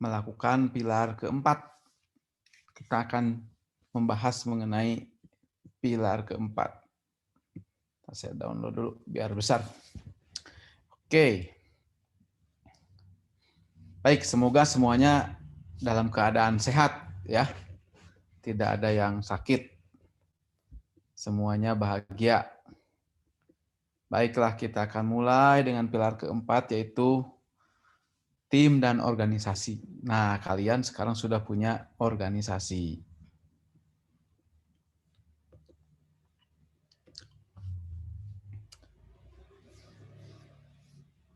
melakukan pilar keempat. Kita akan membahas mengenai pilar keempat. Saya download dulu biar besar. Oke. Baik, semoga semuanya dalam keadaan sehat ya. Tidak ada yang sakit. Semuanya bahagia. Baiklah, kita akan mulai dengan pilar keempat, yaitu tim dan organisasi. Nah, kalian sekarang sudah punya organisasi.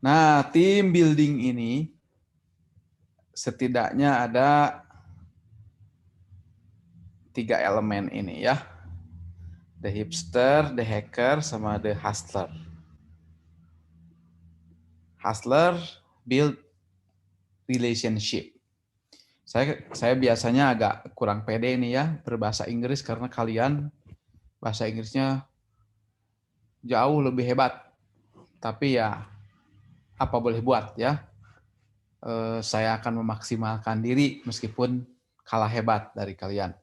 Nah, tim building ini setidaknya ada 3 elemen ini ya. The hipster, the hacker, sama the hustler. Hustler build relationship. Saya biasanya agak kurang pede ini ya berbahasa Inggris karena kalian bahasa Inggrisnya jauh lebih hebat. Tapi ya apa boleh buat ya. Saya akan memaksimalkan diri meskipun kalah hebat dari kalian.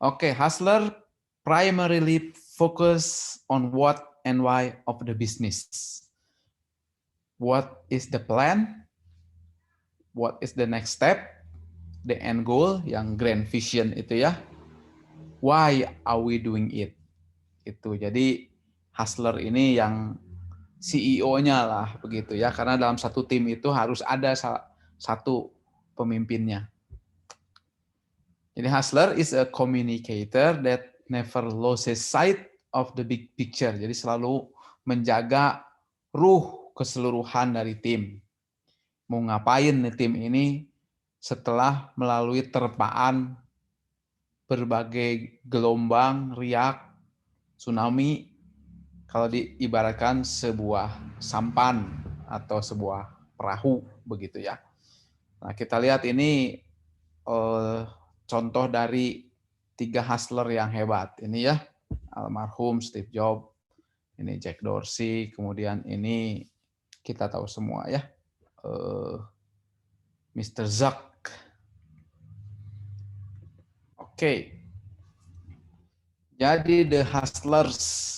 Oke, hustler primarily focus on what and why of the business. What is the plan? What is the next step? The end goal, yang grand vision itu ya. Why are we doing it? Itu. Jadi hustler ini yang CEO-nya lah begitu ya. Karena dalam satu tim itu harus ada satu pemimpinnya. Jadi hustler is a communicator that never loses sight of the big picture. Jadi selalu menjaga ruh keseluruhan dari tim. Mau ngapain nih tim ini setelah melalui terpaan berbagai gelombang, riak, tsunami, kalau diibaratkan sebuah sampan atau sebuah perahu begitu ya. Nah, kita lihat ini contoh dari 3 hustler yang hebat. Ini ya, almarhum Steve Jobs, ini Jack Dorsey, kemudian ini kita tahu semua ya, Mr. Zuck. Oke. Jadi the hustlers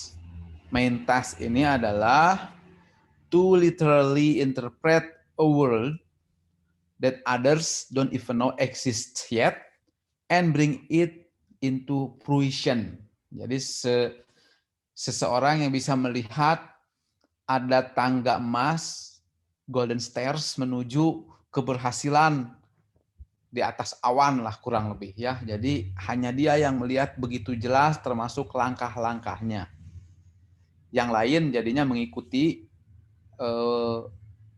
main task ini adalah to literally interpret a world that others don't even know exists yet and bring it into fruition. Jadi seseorang yang bisa melihat ada tangga emas, golden stairs menuju keberhasilan di atas awan lah kurang lebih ya. Jadi hanya dia yang melihat begitu jelas termasuk langkah-langkahnya. Yang lain jadinya mengikuti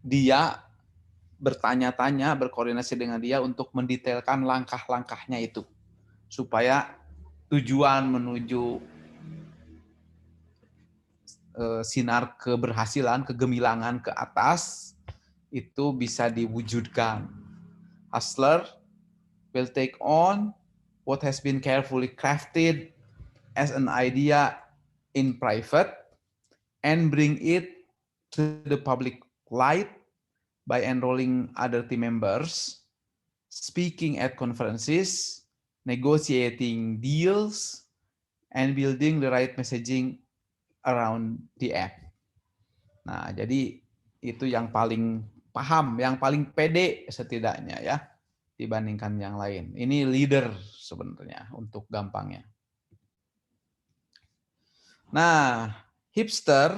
dia, bertanya-tanya, berkoordinasi dengan dia untuk mendetailkan langkah-langkahnya itu. Supaya tujuan menuju sinar keberhasilan, kegemilangan ke atas itu bisa diwujudkan. Hustler will take on what has been carefully crafted as an idea in private and bring it to the public light by enrolling other team members, speaking at conferences, negotiating deals, and building the right messaging around the app. Nah, jadi itu yang paling paham, yang paling pede setidaknya ya dibandingkan yang lain. Ini leader sebenarnya untuk gampangnya. Nah, hipster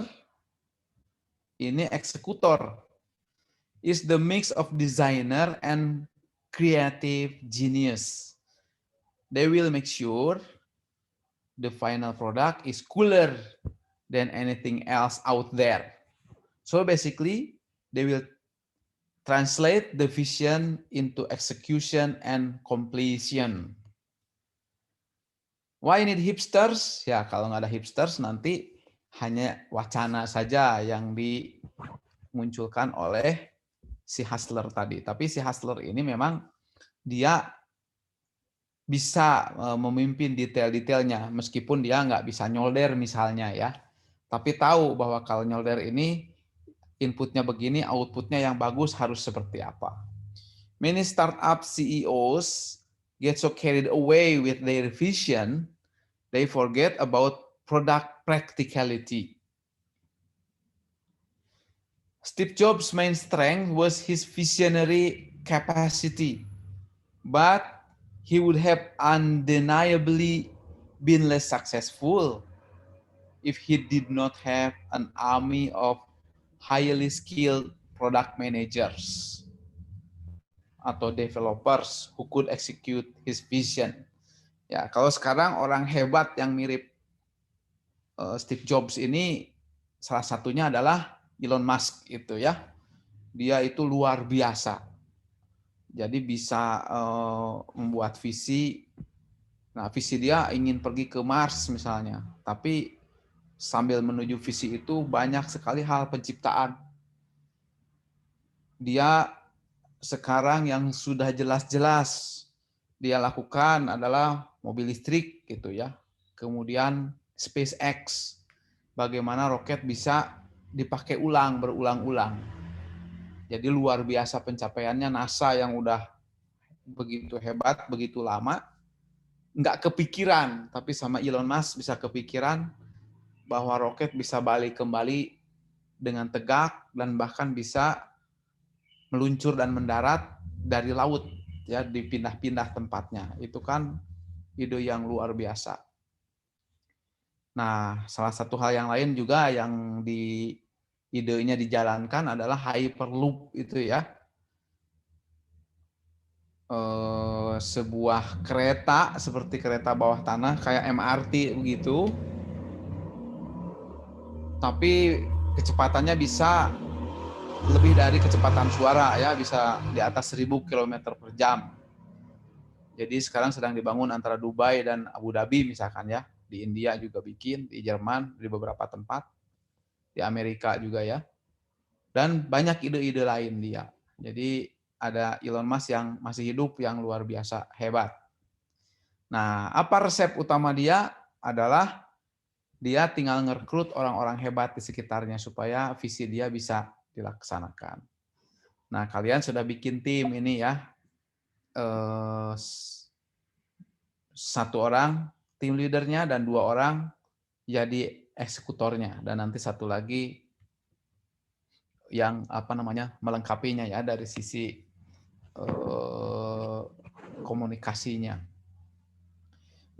ini eksekutor. Is the mix of designer and creative genius. They will make sure the final product is cooler than anything else out there. So basically, they will translate the vision into execution and completion. Why need hipsters? Ya, kalau nggak ada hipsters nanti hanya wacana saja yang dimunculkan oleh si hustler tadi. Tapi si hustler ini memang dia bisa memimpin detail-detailnya meskipun dia nggak bisa nyolder misalnya ya. Tapi tahu bahwa kalau nyolder ini inputnya begini, outputnya yang bagus harus seperti apa. Many startup CEOs get so carried away with their vision, they forget about product practicality. Steve Jobs' main strength was his visionary capacity, but he would have undeniably been less successful if he did not have an army of highly skilled product managers atau developers who could execute his vision. Ya, kalau sekarang orang hebat yang mirip Steve Jobs ini salah satunya adalah Elon Musk itu ya. Dia itu luar biasa. Jadi bisa membuat visi. Nah, visi dia ingin pergi ke Mars misalnya. Tapi sambil menuju visi itu banyak sekali hal penciptaan. Dia sekarang yang sudah jelas-jelas dia lakukan adalah mobil listrik gitu ya. Kemudian SpaceX, bagaimana roket bisa dipakai ulang, berulang-ulang. Jadi luar biasa pencapaiannya NASA yang udah begitu hebat, begitu lama, nggak kepikiran, tapi sama Elon Musk bisa kepikiran bahwa roket bisa balik kembali dengan tegak dan bahkan bisa meluncur dan mendarat dari laut, ya dipindah-pindah tempatnya. Itu kan ide yang luar biasa. Nah, salah satu hal yang lain juga yang di idenya dijalankan adalah Hyperloop itu ya. Sebuah kereta seperti kereta bawah tanah kayak MRT begitu. Tapi kecepatannya bisa lebih dari kecepatan suara ya, bisa di atas 1000 km per jam. Jadi sekarang sedang dibangun antara Dubai dan Abu Dhabi misalkan ya. Di India juga bikin, di Jerman, di beberapa tempat. Di Amerika juga ya. Dan banyak ide-ide lain dia. Jadi ada Elon Musk yang masih hidup yang luar biasa hebat. Nah, apa resep utama dia adalah dia tinggal ngerekrut orang-orang hebat di sekitarnya supaya visi dia bisa dilaksanakan. Nah, kalian sudah bikin tim ini ya. Satu orang tim leadernya dan 2 orang jadi eksekutornya dan nanti satu lagi yang melengkapinya ya dari sisi komunikasinya.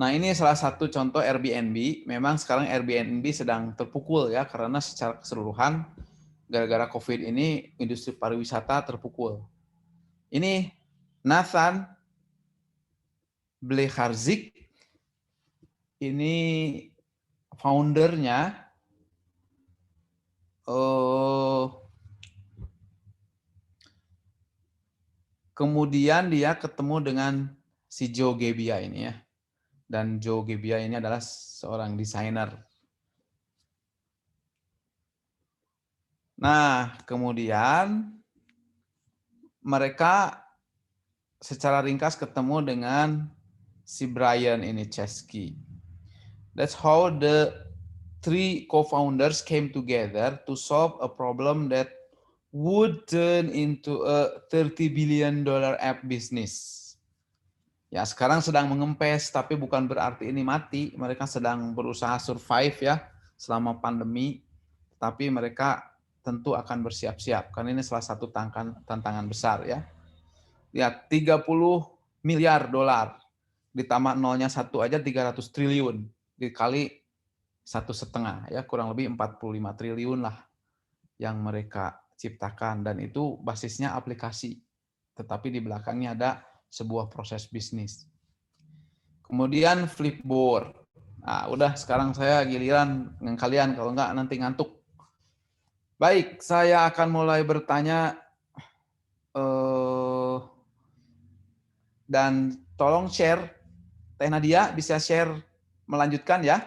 Nah, ini salah satu contoh Airbnb. Memang sekarang Airbnb sedang terpukul ya karena secara keseluruhan gara-gara COVID ini industri pariwisata terpukul. Ini Nathan Bleharzik, ini foundernya. Kemudian dia ketemu dengan si Joe Gebbia ini ya. Dan Joe Gebbia ini adalah seorang desainer. Nah, kemudian mereka secara ringkas ketemu dengan si Brian ini Chesky. That's how the 3 co-founders came together to solve a problem that would turn into a $30 billion app business. Ya, sekarang sedang mengempes, tapi bukan berarti ini mati. Mereka sedang berusaha survive ya selama pandemi. Tapi mereka tentu akan bersiap-siap, karena ini salah satu tantangan besar ya. Lihat, 30 miliar dolar. Ditambah nolnya 1 aja 300 triliun. Dikali 1,5 ya, kurang lebih 45 triliun lah yang mereka ciptakan. Dan itu basisnya aplikasi. Tetapi di belakangnya ada sebuah proses bisnis. Kemudian Flipboard. Nah, udah sekarang saya giliran dengan kalian, kalau enggak nanti ngantuk. Baik, saya akan mulai bertanya dan tolong share. Teh Nadia bisa share melanjutkan ya.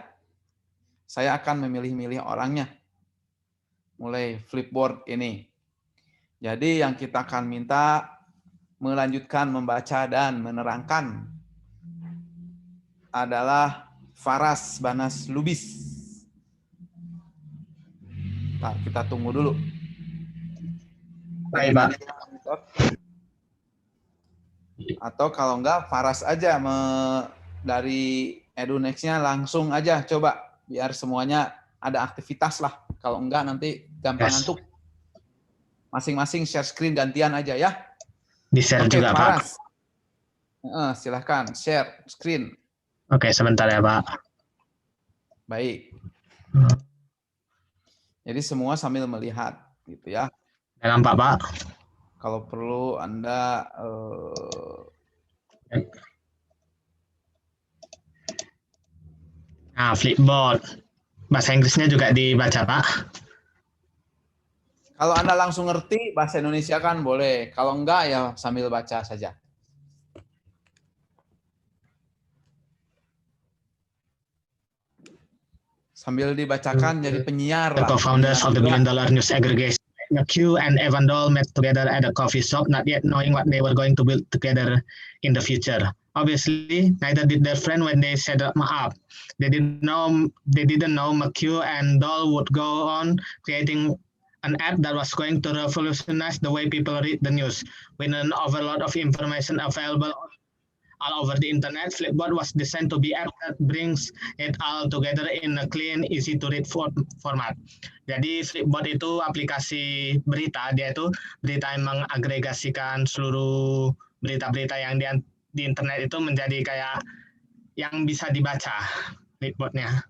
Saya akan memilih-milih orangnya. Mulai Flipboard ini. Jadi yang kita akan minta melanjutkan membaca dan menerangkan adalah Faras Banas Lubis. Nah, kita tunggu dulu. Baik, Pak. Atau kalau enggak, Faras aja dari EduNext-nya langsung aja coba. Biar semuanya ada aktivitas lah. Kalau enggak nanti gampang Yes. ngantuk. Masing-masing share screen gantian aja ya. Di-share Oke, juga, Pak. Faras. Silahkan share screen. Oke, sebentar ya, Pak. Baik. Jadi semua sambil melihat, gitu ya. Udah nampak, Pak? Kalau perlu Anda Nah, Flipboard. Bahasa Inggrisnya juga dibaca, Pak. kalau Anda langsung ngerti bahasa Indonesia kan boleh. Kalau enggak ya sambil baca saja. Sambil dibacakan jadi penyiar The lah. co-founders Penyiar of the juga. billion-dollar news aggregation, McHugh and Evan Dole, met together at a coffee shop, not yet knowing what they were going to build together in the future. Obviously, neither did their friend when they set them up. They didn't know McHugh and Dole would go on creating an app that was going to revolutionize the way people read the news. With an overload of information available all over the internet, Flipboard was designed to be app that brings it all together in a clean, easy to read format. Jadi Flipboard itu aplikasi berita, dia itu berita yang mengagregasikan seluruh berita-berita yang di internet itu menjadi kayak yang bisa dibaca Flipboardnya.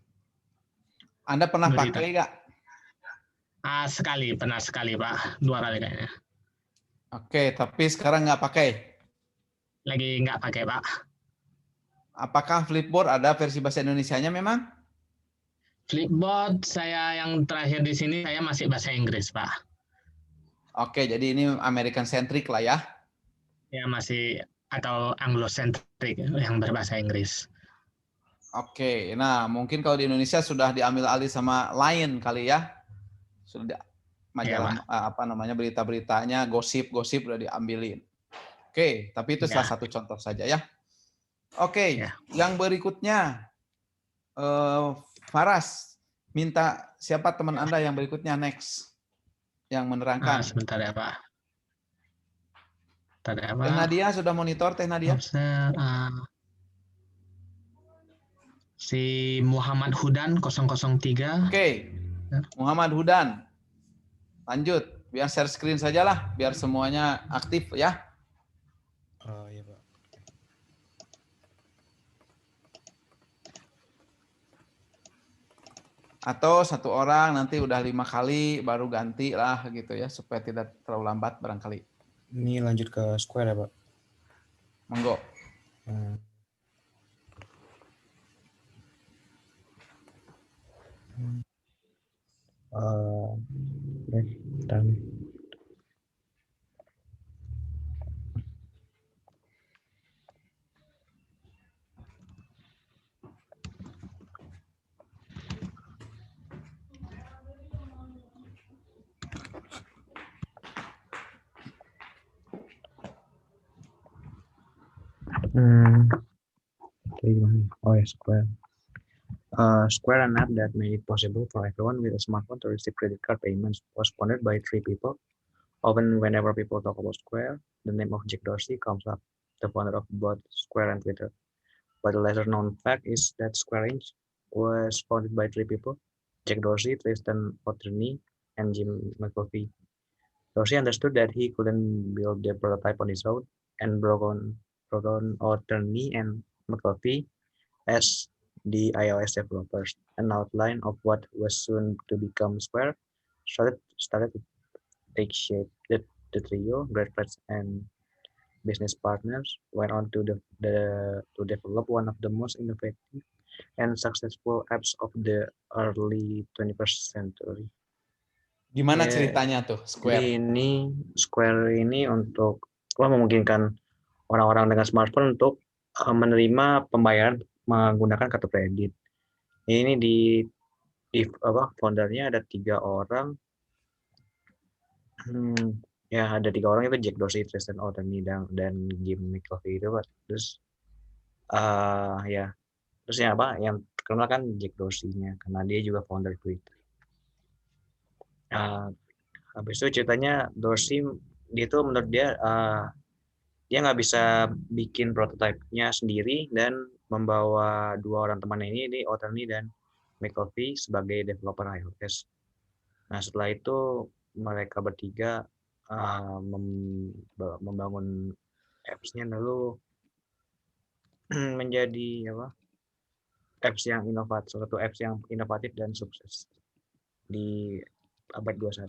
Anda pernah Berita. pakai nggak? Pernah sekali Pak, 2 kali kayaknya. Oke, tapi sekarang nggak pakai. Lagi nggak pakai Pak. Apakah Flipboard ada versi bahasa Indonesianya memang? Flipboard saya yang terakhir di sini saya masih bahasa Inggris Pak. Oke, jadi ini American centric lah ya. Ya masih atau Anglo-centric yang berbahasa Inggris. Oke, nah mungkin kalau di Indonesia sudah diambil alih sama Lion kali ya. Sudah majalah berita-beritanya, gosip-gosip udah diambilin. Oke, tapi itu salah satu contoh saja ya. Oke, yang berikutnya Faras, minta siapa teman Anda yang berikutnya next yang menerangkan. Sebentar ya Pak. Teh Nadia sudah monitor Teh Nadia? Si Muhammad Hudan 003. Oke, Muhammad Hudan. Lanjut, biar share screen sajalah, biar semuanya aktif ya. Oh iya Pak. Atau satu orang nanti udah 5 kali baru ganti lah gitu ya, supaya tidak terlalu lambat barangkali. Ini lanjut ke Square ya Pak? Monggo. Dan Square. Square, an app that made it possible for everyone with a smartphone to receive credit card payments, was founded by 3 people. Often, whenever people talk about Square, the name of Jack Dorsey comes up, the founder of both Square and Twitter. But a lesser-known fact is that Square Inc. was founded by 3 people: Jack Dorsey, Tristan O'Terney, and Jim McAfee. Dorsey understood that he couldn't build the prototype on his own, and brought on O'Terney and McAfee as the iOS developers. An outline of what was soon to become Square started to take shape. The trio, great friends and business partners, went on to develop one of the most innovative and successful apps of the early 21st century. Gimana ceritanya tuh Square? Jadi Square ini untuk memungkinkan orang-orang dengan smartphone untuk menerima pembayaran menggunakan kartu kredit. Ini foundernya ada 3 orang. Ya ada 3 orang itu Jack Dorsey, Tristan O'Terney dan Jim McAfee itu Pak. Terus yang terkenal kan Jack Dorsey-nya karena dia juga founder Twitter. Habis itu ceritanya Dorsey dia tuh menurut dia dia nggak bisa bikin prototipe-nya sendiri dan membawa 2 orang temannya ini Otani dan McAfee sebagai developer iOS. Nah, setelah itu mereka bertiga membangun apps-nya lalu menjadi suatu apps yang inovatif dan sukses di abad 21.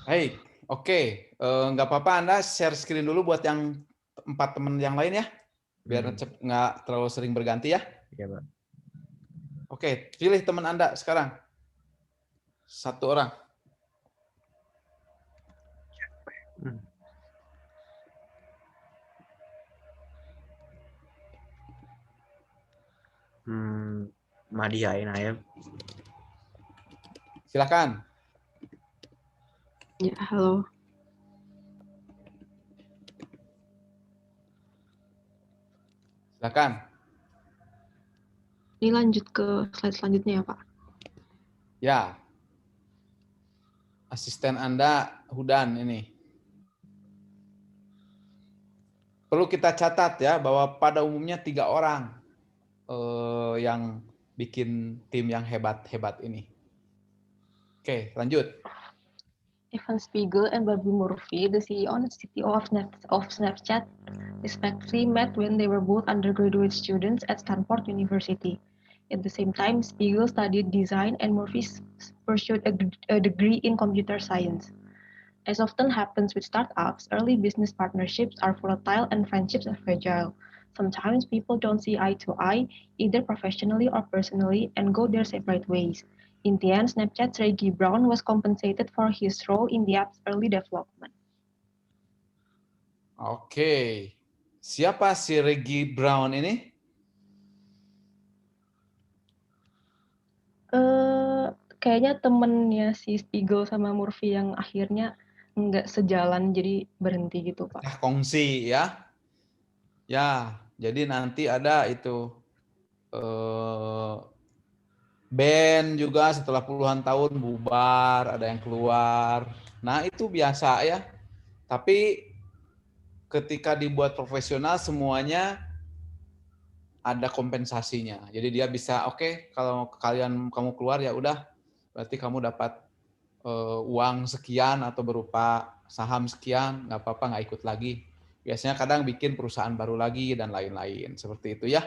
Baik, oke. Nggak apa-apa Anda share screen dulu buat yang 4 teman yang lain ya, biar nggak terlalu sering berganti ya. Ya, Pak. Oke, pilih teman Anda sekarang. 1 orang. Madi Ainayab. Silakan. Ya, halo. Silakan. Ini lanjut ke slide selanjutnya ya, Pak. Ya. Asisten Anda Hudan ini. Perlu kita catat ya bahwa pada umumnya 3 orang yang bikin tim yang hebat-hebat ini. Oke, lanjut. Evan Spiegel and Bobby Murphy, the CEO and CTO of Snapchat, respectively met when they were both undergraduate students at Stanford University. At the same time, Spiegel studied design and Murphy pursued a degree in computer science. As often happens with startups, early business partnerships are volatile and friendships are fragile. Sometimes people don't see eye to eye, either professionally or personally, and go their separate ways. In the end, Snapchat's Reggie Brown was compensated for his role in the app's early development. Oke. Siapa si Reggie Brown ini? Kayaknya temennya si Spiegel sama Murphy yang akhirnya nggak sejalan, jadi berhenti gitu, Pak. Pecah kongsi ya. Ya, jadi nanti ada itu band juga setelah puluhan tahun bubar, ada yang keluar. Nah, itu biasa ya. Tapi ketika dibuat profesional semuanya ada kompensasinya. Jadi dia bisa oke, kalau kamu keluar ya udah berarti kamu dapat uang sekian atau berupa saham sekian, nggak apa-apa, nggak ikut lagi. Biasanya kadang bikin perusahaan baru lagi dan lain-lain. Seperti itu ya.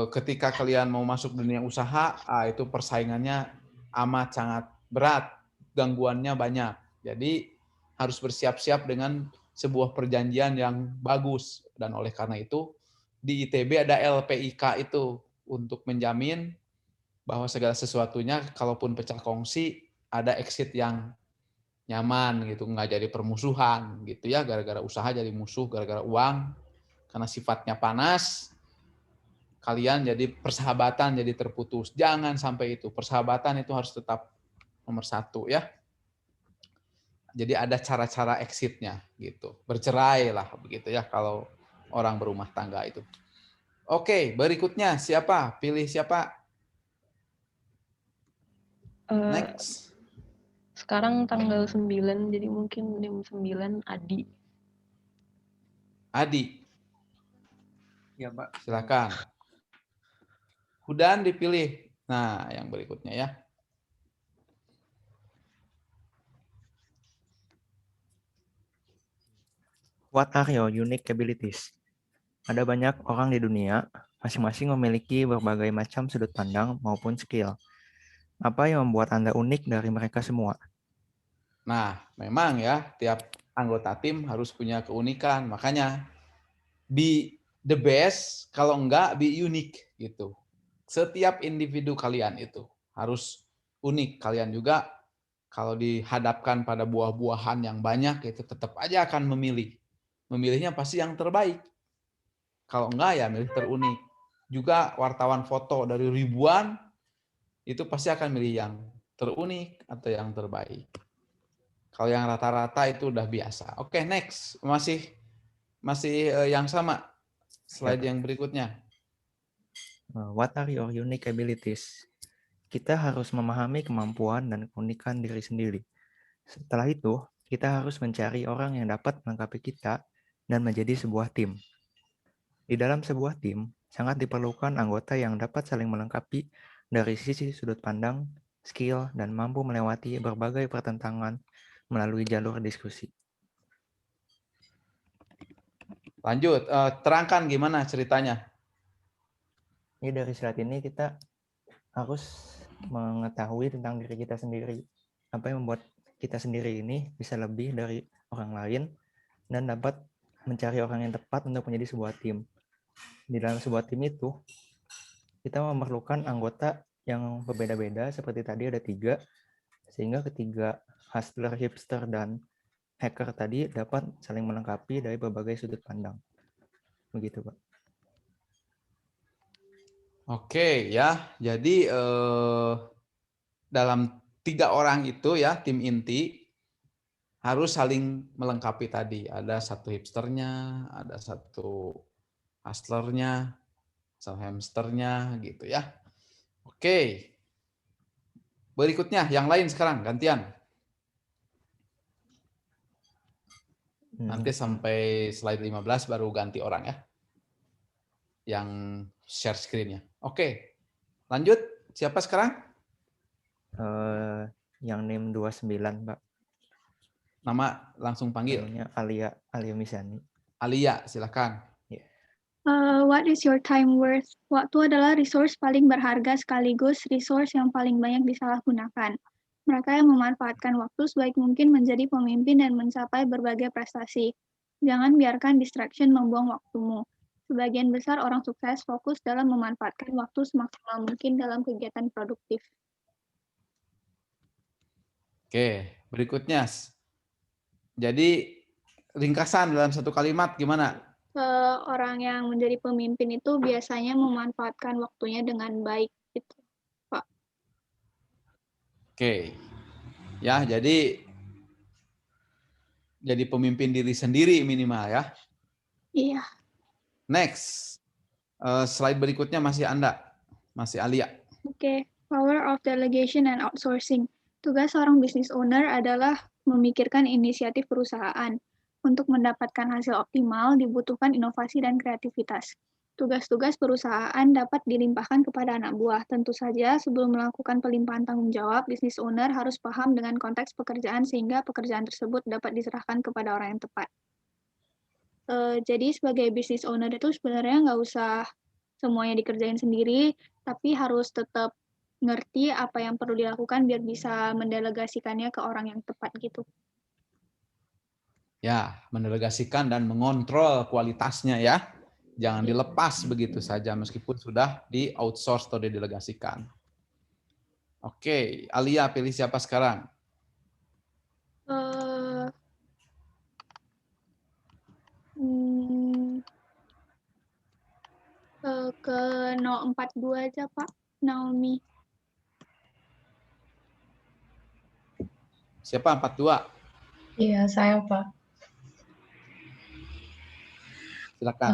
Ketika kalian mau masuk dunia usaha, itu persaingannya amat sangat berat, gangguannya banyak. Jadi harus bersiap-siap dengan sebuah perjanjian yang bagus. Dan oleh karena itu, di ITB ada LPIK itu untuk menjamin bahwa segala sesuatunya, kalaupun pecah kongsi, ada exit yang nyaman gitu, nggak jadi permusuhan gitu ya, gara-gara usaha jadi musuh, gara-gara uang, karena sifatnya panas, kalian jadi persahabatan jadi terputus. Jangan sampai itu. Persahabatan itu harus tetap nomor 1 ya. Jadi ada cara-cara exitnya gitu. Bercerai lah begitu ya kalau orang berumah tangga itu. Oke, berikutnya siapa? Pilih siapa? Next. Sekarang tanggal 9, jadi mungkin jam 9 Adi. Adi. Ya, Pak. Silakan. Hudan dipilih. Nah, yang berikutnya ya. What are your unique abilities? Ada banyak orang di dunia, masing-masing memiliki berbagai macam sudut pandang maupun skill. Apa yang membuat Anda unik dari mereka semua? Nah, memang ya, tiap anggota tim harus punya keunikan. Makanya, be the best, kalau enggak, be unique gitu. Setiap individu kalian itu harus unik. Kalian juga kalau dihadapkan pada buah-buahan yang banyak, itu tetap aja akan memilih. Memilihnya pasti yang terbaik. Kalau enggak ya milih terunik. Juga wartawan foto dari ribuan, itu pasti akan milih yang terunik atau yang terbaik. Kalau yang rata-rata itu udah biasa. Oke, next. Masih yang sama. Slide yang berikutnya. What are your unique abilities? kita harus memahami kemampuan dan keunikan diri sendiri. Setelah itu, kita harus mencari orang yang dapat melengkapi kita dan menjadi sebuah tim. Di dalam sebuah tim, sangat diperlukan anggota yang dapat saling melengkapi dari sisi sudut pandang, skill, dan mampu melewati berbagai pertentangan melalui jalur diskusi. Lanjut, terangkan gimana ceritanya. Jadi dari slide ini kita harus mengetahui tentang diri kita sendiri. Apa yang membuat kita sendiri ini bisa lebih dari orang lain dan dapat mencari orang yang tepat untuk menjadi sebuah tim. Di dalam sebuah tim itu, kita memerlukan anggota yang berbeda-beda, seperti tadi ada 3, sehingga ketiga hustler, hipster, dan hacker tadi dapat saling melengkapi dari berbagai sudut pandang. Begitu, Pak. Oke ya, jadi dalam 3 orang itu ya, tim inti harus saling melengkapi tadi. Ada satu hipsternya, ada satu hustlernya, sama hamsternya gitu ya. Oke. Berikutnya yang lain sekarang gantian. Nanti sampai slide 15 baru ganti orang ya. Yang share screen-nya. Oke. Lanjut. Siapa sekarang? Yang NIM 29, Pak. Nama langsung panggil. Namanya Alia Misani. Alia, silakan. What is your time worth? Waktu adalah resource paling berharga sekaligus resource yang paling banyak disalahgunakan. Mereka yang memanfaatkan waktu sebaik mungkin menjadi pemimpin dan mencapai berbagai prestasi. Jangan biarkan distraction membuang waktumu. Sebagian besar orang sukses fokus dalam memanfaatkan waktu semaksimal mungkin dalam kegiatan produktif. Oke, berikutnya. Jadi ringkasan dalam satu kalimat gimana? Orang yang menjadi pemimpin itu biasanya memanfaatkan waktunya dengan baik, gitu, Pak. Oke, ya jadi pemimpin diri sendiri minimal ya. Iya. Next, slide berikutnya masih Anda, masih Alia. Oke, power of delegation and outsourcing. Tugas seorang business owner adalah memikirkan inisiatif perusahaan. Untuk mendapatkan hasil optimal, dibutuhkan inovasi dan kreativitas. Tugas-tugas perusahaan dapat dilimpahkan kepada anak buah. Tentu saja, sebelum melakukan pelimpahan tanggung jawab, business owner harus paham dengan konteks pekerjaan sehingga pekerjaan tersebut dapat diserahkan kepada orang yang tepat. Jadi sebagai business owner itu sebenarnya nggak usah semuanya dikerjain sendiri, tapi harus tetap ngerti apa yang perlu dilakukan biar bisa mendelegasikannya ke orang yang tepat gitu. Ya, mendelegasikan dan mengontrol kualitasnya ya. Jangan dilepas begitu saja meskipun sudah di outsource atau didelegasikan. Oke, Alia pilih siapa sekarang? Ke 042 aja Pak, Naomi. Siapa 42? Iya, saya Pak. Silakan.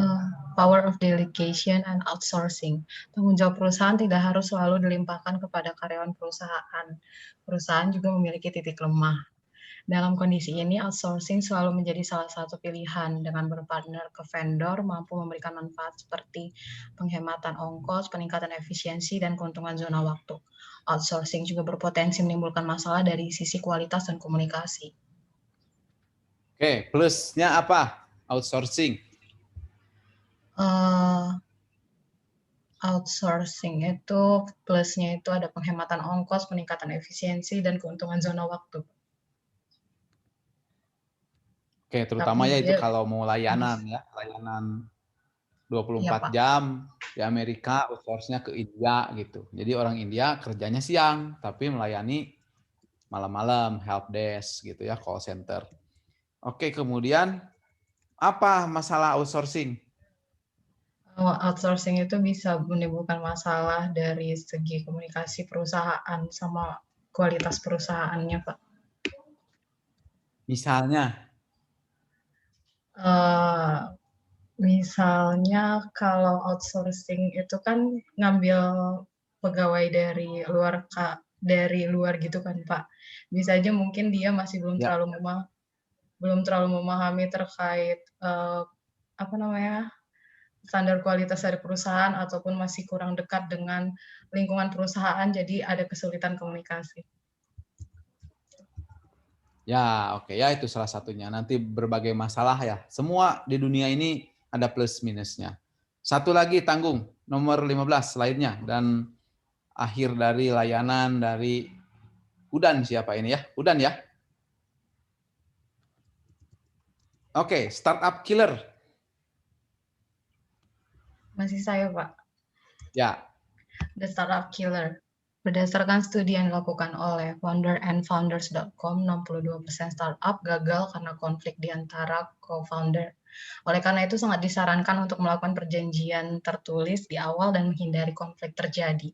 Power of delegation and outsourcing. Tanggung jawab perusahaan tidak harus selalu dilimpahkan kepada karyawan perusahaan. Perusahaan juga memiliki titik lemah. Dalam kondisi ini, outsourcing selalu menjadi salah satu pilihan. Dengan berpartner ke vendor, mampu memberikan manfaat seperti penghematan ongkos, peningkatan efisiensi, dan keuntungan zona waktu. Outsourcing juga berpotensi menimbulkan masalah dari sisi kualitas dan komunikasi. Oke, plusnya apa? Outsourcing. Outsourcing itu plusnya itu ada penghematan ongkos, peningkatan efisiensi, dan keuntungan zona waktu. Oke, terutama ya itu kalau mau layanan ya, layanan 24 jam di Amerika, outsource-nya ke India gitu. Jadi orang India kerjanya siang, tapi melayani malam-malam, help desk gitu ya, call center. Oke, kemudian apa masalah outsourcing? Outsourcing itu bisa menimbulkan masalah dari segi komunikasi perusahaan sama kualitas perusahaannya, Pak. Misalnya? Misalnya kalau outsourcing itu kan ngambil pegawai dari luar gitu kan Pak. Bisa aja mungkin dia masih belum Ya. terlalu memahami terkait standar kualitas dari perusahaan ataupun masih kurang dekat dengan lingkungan perusahaan, jadi ada kesulitan komunikasi. Ya, oke ya, itu salah satunya. Nanti berbagai masalah ya. Semua di dunia ini ada plus minusnya. Satu lagi tanggung, nomor 15 lainnya. Dan akhir dari layanan dari Udan siapa ini ya? Udan ya? Oke, startup killer. Masih saya Pak. Ya, The Startup Killer. Berdasarkan studi yang dilakukan oleh founderandfounders.com, 62% startup gagal karena konflik di antara co-founder. Oleh karena itu sangat disarankan untuk melakukan perjanjian tertulis di awal dan menghindari konflik terjadi.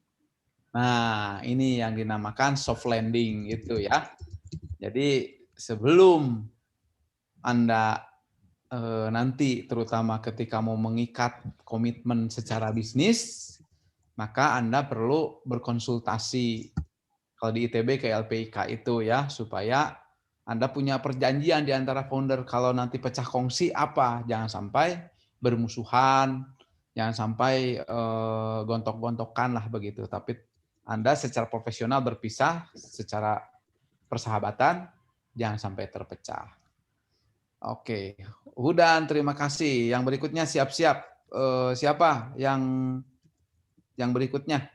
nah ini yang dinamakan soft landing itu ya. Jadi sebelum Anda nanti terutama ketika mau mengikat komitmen secara bisnis, maka Anda perlu berkonsultasi kalau di ITB ke LPIK itu ya, supaya Anda punya perjanjian di antara founder kalau nanti pecah kongsi apa, jangan sampai bermusuhan, jangan sampai gontok-gontokan lah begitu, tapi Anda secara profesional berpisah, secara persahabatan, jangan sampai terpecah. Oke, Hudan terima kasih. Yang berikutnya siap-siap. Siapa yang berikutnya?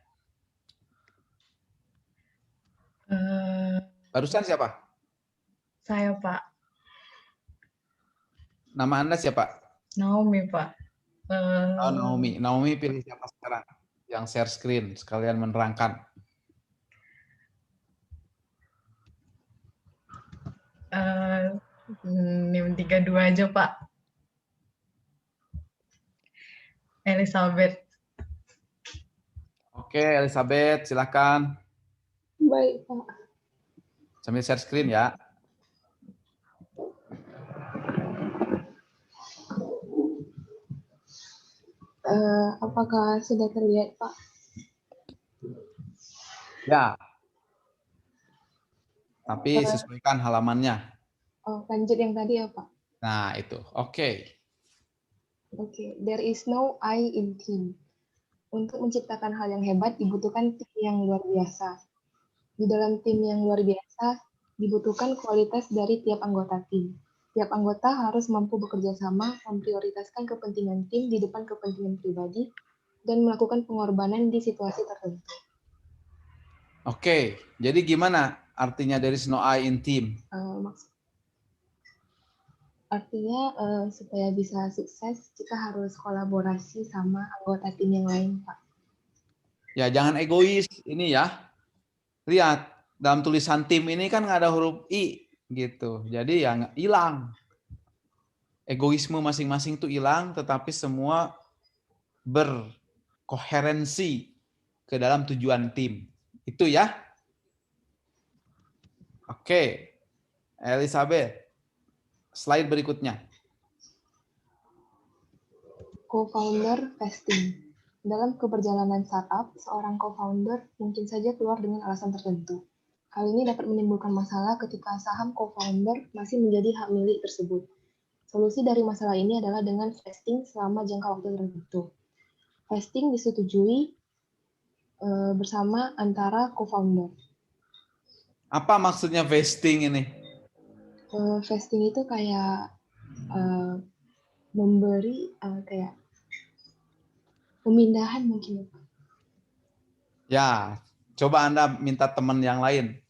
Barusan siapa? Saya Pak. Nama Anda siapa? Naomi Pak. Oh, Naomi. Naomi pilih siapa sekarang? Yang share screen, sekalian menerangkan. NIM 32 aja Pak. Elizabeth. Oke, Elizabeth, silakan. Baik, Pak. Sambil share screen ya. Apakah sudah terlihat, Pak? Ya. Tapi sesuaikan halamannya. Oh, lanjut yang tadi ya, Pak? Nah, itu. Oke. Oke. There is no I in team. Untuk menciptakan hal yang hebat dibutuhkan tim yang luar biasa. Di dalam tim yang luar biasa dibutuhkan kualitas dari tiap anggota tim. Tiap anggota harus mampu bekerja sama, memprioritaskan kepentingan tim di depan kepentingan pribadi, dan melakukan pengorbanan di situasi tertentu. Oke, jadi gimana artinya there is no I in team? Artinya supaya bisa sukses, kita harus kolaborasi sama anggota tim yang lain, Pak. Ya, jangan egois ini ya. Lihat, dalam tulisan tim ini kan nggak ada huruf I gitu. Jadi ya hilang. Egoisme masing-masing itu hilang, tetapi semua berkoherensi ke dalam tujuan tim. Itu ya. Oke. Elizabeth. Slide berikutnya. Co-founder vesting. Dalam keberjalanan startup, seorang co-founder mungkin saja keluar dengan alasan tertentu. Hal ini dapat menimbulkan masalah ketika saham co-founder masih menjadi hak milik tersebut. Solusi dari masalah ini adalah dengan vesting selama jangka waktu tertentu. Vesting disetujui bersama antara co-founder. Apa maksudnya vesting ini? Vesting itu kayak memberi kayak pemindahan mungkin. Ya, coba Anda minta teman yang lain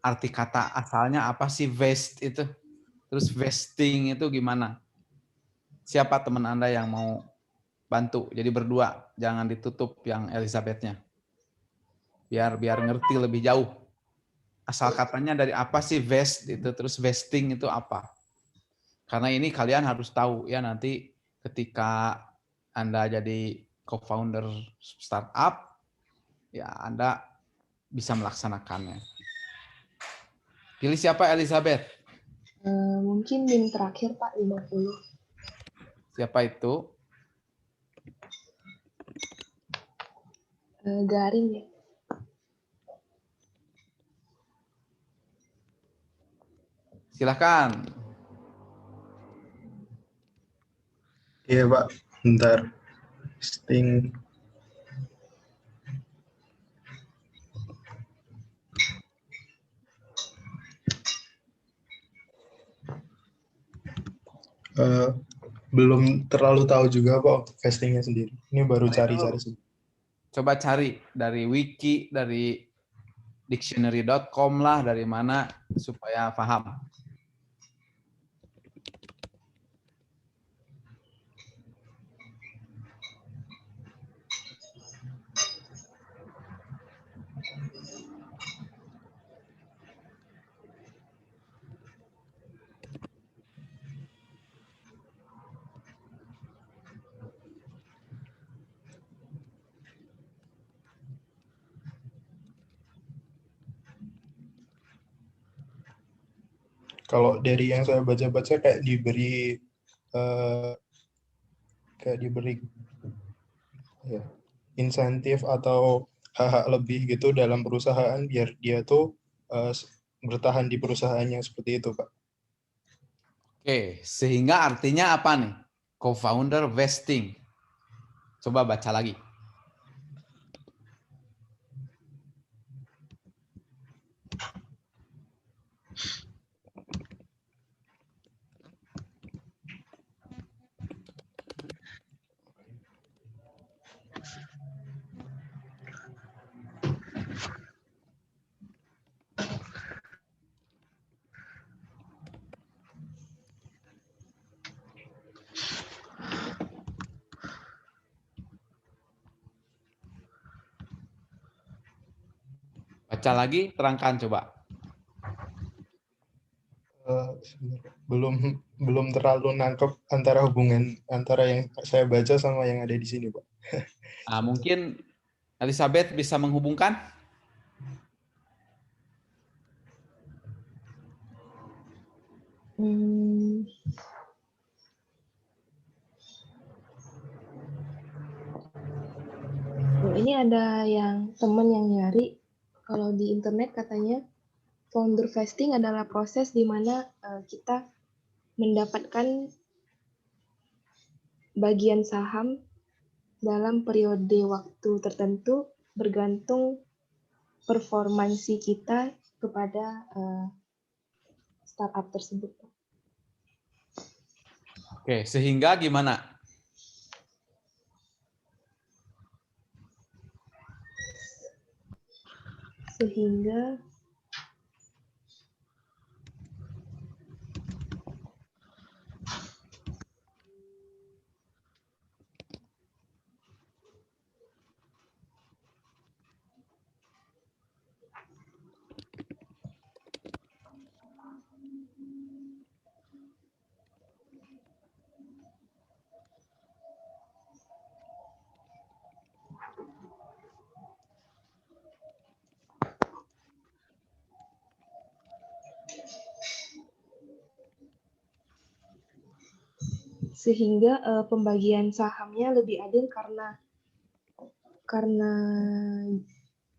arti kata asalnya apa sih vest itu? Terus vesting itu gimana? Siapa teman Anda yang mau bantu? Jadi berdua, jangan ditutup yang Elizabeth-nya. Biar ngerti lebih jauh. Asal katanya dari apa sih vest itu, terus vesting itu apa? Karena ini kalian harus tahu ya nanti ketika Anda jadi co-founder startup, ya Anda bisa melaksanakannya. Pilih siapa Elizabeth? Mungkin NIM terakhir Pak, 50. Siapa itu? Garing ya. Silahkan. Iya Pak, bentar. Sting. Belum terlalu tahu juga Pak untuk vestingnya sendiri. Ini baru cari-cari sih. Coba cari dari wiki, dari dictionary.com lah, dari mana supaya paham. Kalau dari yang saya baca-baca kayak diberi ya, insentif atau hak-hak lebih gitu dalam perusahaan biar dia tuh bertahan di perusahaannya seperti itu Pak. Oke, sehingga artinya apa nih? Co-founder vesting. Coba baca lagi. Baca lagi, terangkan coba. Belum terlalu nangkep antara hubungan antara yang saya baca sama yang ada di sini Pak. Nah, mungkin Elizabeth bisa menghubungkan? Ini ada yang teman yang nyari, kalau di internet katanya founder vesting adalah proses di mana kita mendapatkan bagian saham dalam periode waktu tertentu bergantung performansi kita kepada startup tersebut. Oke, sehingga gimana? Sehingga pembagian sahamnya lebih adil karena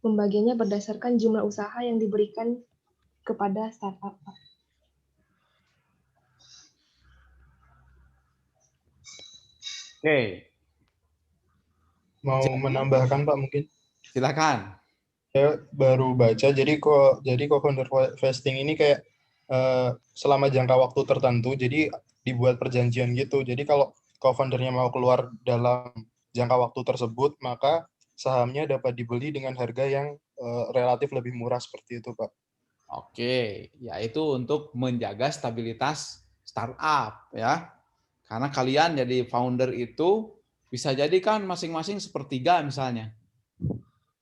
pembagiannya berdasarkan jumlah usaha yang diberikan kepada startup. Oke. Mau menambahkan Pak mungkin? Silakan. Saya baru baca, jadi co-founder vesting ini kayak selama jangka waktu tertentu, jadi dibuat perjanjian gitu. Jadi kalau co-foundernya mau keluar dalam jangka waktu tersebut, maka sahamnya dapat dibeli dengan harga yang relatif lebih murah seperti itu, Pak. Oke, yaitu untuk menjaga stabilitas startup ya. Karena kalian jadi founder itu bisa jadi kan masing-masing sepertiga misalnya.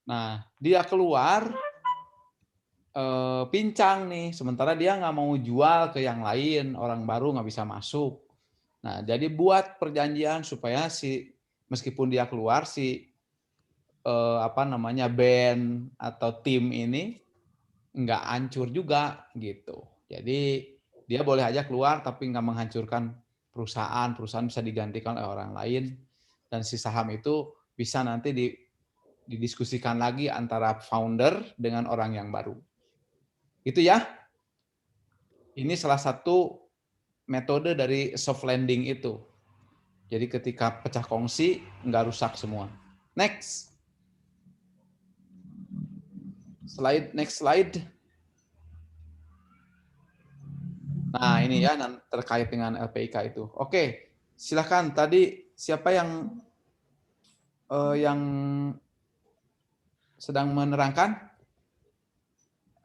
Nah, dia keluar pincang nih, sementara dia nggak mau jual ke yang lain, orang baru nggak bisa masuk. Nah, jadi buat perjanjian supaya meskipun dia keluar band atau tim ini nggak hancur juga gitu. Jadi dia boleh aja keluar tapi nggak menghancurkan perusahaan bisa digantikan oleh orang lain dan si saham itu bisa nanti didiskusikan lagi antara founder dengan orang yang baru. Itu ya. Ini salah satu metode dari soft landing itu. Jadi ketika pecah kongsi, nggak rusak semua. Next. Next slide. Nah, ini ya terkait dengan LPIK itu. Oke, silakan. Tadi siapa yang sedang menerangkan?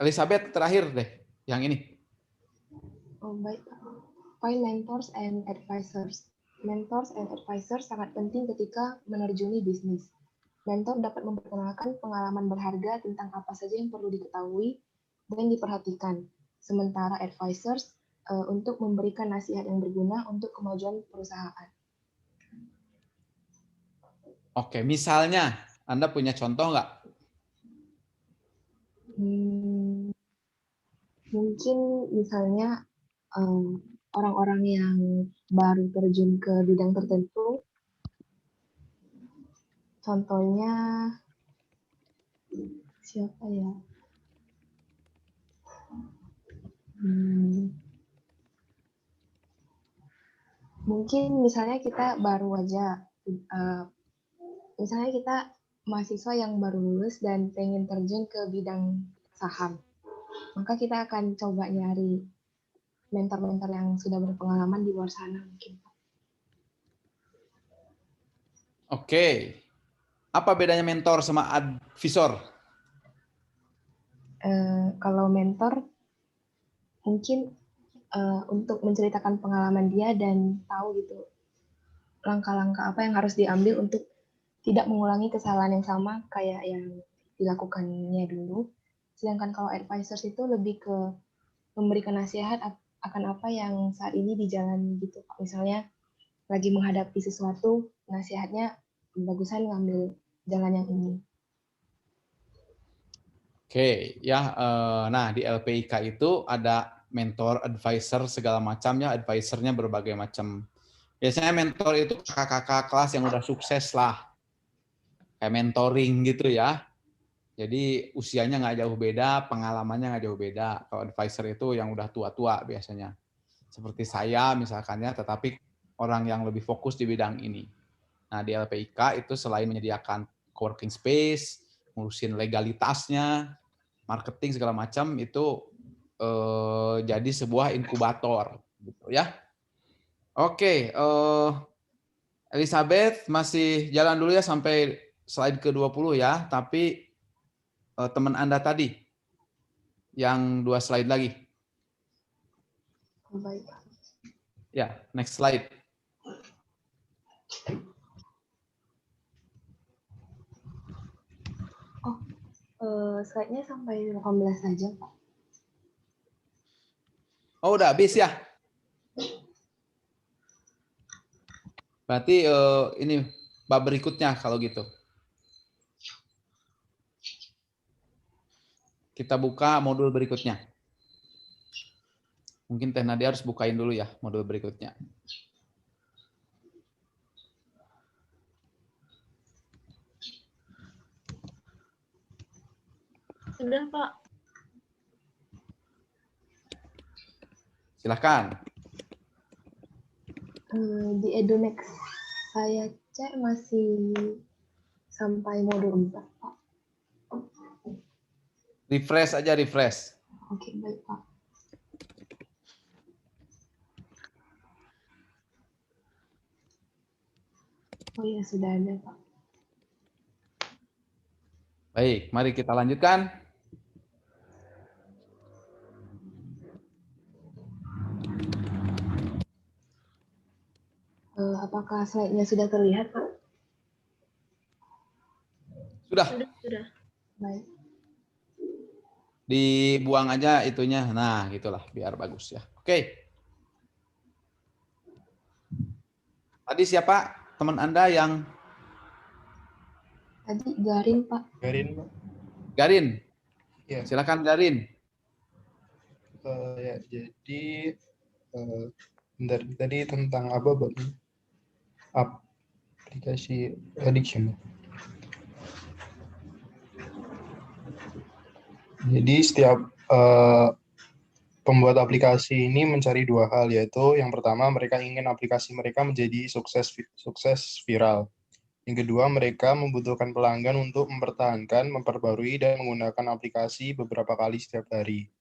Elizabeth terakhir deh, yang ini. Oh, baik. Find mentors and advisors. Mentors and advisors sangat penting ketika menerjuni bisnis. Mentor dapat memperkenalkan pengalaman berharga tentang apa saja yang perlu diketahui dan diperhatikan. Sementara advisors untuk memberikan nasihat yang berguna untuk kemajuan perusahaan. Oke, misalnya Anda punya contoh nggak? Mungkin misalnya orang-orang yang baru terjun ke bidang tertentu, contohnya siapa ya? Mungkin misalnya kita baru aja, misalnya kita mahasiswa yang baru lulus dan pengen terjun ke bidang saham, maka kita akan coba nyari mentor-mentor yang sudah berpengalaman di luar sana mungkin. Oke. Apa bedanya mentor sama advisor? Kalau mentor mungkin untuk menceritakan pengalaman dia dan tahu gitu langkah-langkah apa yang harus diambil untuk tidak mengulangi kesalahan yang sama kayak yang dilakukannya dulu. Sedangkan kalau advisors itu lebih ke memberikan nasihat akan apa yang saat ini dijalani gitu. Misalnya lagi menghadapi sesuatu, nasihatnya bagusan ngambil jalan yang ini. Oke, ya. Nah, di LPIK itu ada mentor, advisor, segala macamnya. Advisornya berbagai macam. Biasanya mentor itu kakak-kakak kelas yang udah sukses lah. Kayak mentoring gitu ya. Jadi usianya nggak jauh beda, pengalamannya nggak jauh beda. Kalau advisor itu yang udah tua-tua biasanya. Seperti saya misalkannya, tetapi orang yang lebih fokus di bidang ini. Nah, di LPIK itu selain menyediakan coworking space, ngurusin legalitasnya, marketing segala macam, itu jadi sebuah inkubator gitu ya. Oke, Elizabeth masih jalan dulu ya sampai slide ke-20 ya, tapi teman Anda tadi yang 2 slide lagi. Baik. Ya, next slide. Slide-nya sampai 18 saja, Pak. Oh, udah habis ya? Berarti ini bab berikutnya kalau gitu. Kita buka modul berikutnya. Mungkin Teh Nadia harus bukain dulu ya modul berikutnya. Sudah, Pak. Silahkan. Di EduNext saya cek masih sampai modul 4, Pak. Refresh aja, refresh. Oke, baik, Pak. Oh ya, sudah ada, Pak. Baik, mari kita lanjutkan. Apakah slide-nya sudah terlihat, Pak? Sudah. Sudah. Baik. Dibuang aja itunya. Nah, gitulah biar bagus ya. Oke. Tadi siapa teman Anda yang Tadi Garin, Pak. Garin, Pak. Garin? Ya. Silakan Garin. Ya, jadi bentar, tadi tentang apa, Pak? Aplikasi addiction. Jadi setiap pembuat aplikasi ini mencari dua hal, yaitu yang pertama mereka ingin aplikasi mereka menjadi sukses viral. Yang kedua, mereka membutuhkan pelanggan untuk mempertahankan, memperbarui, dan menggunakan aplikasi beberapa kali setiap hari.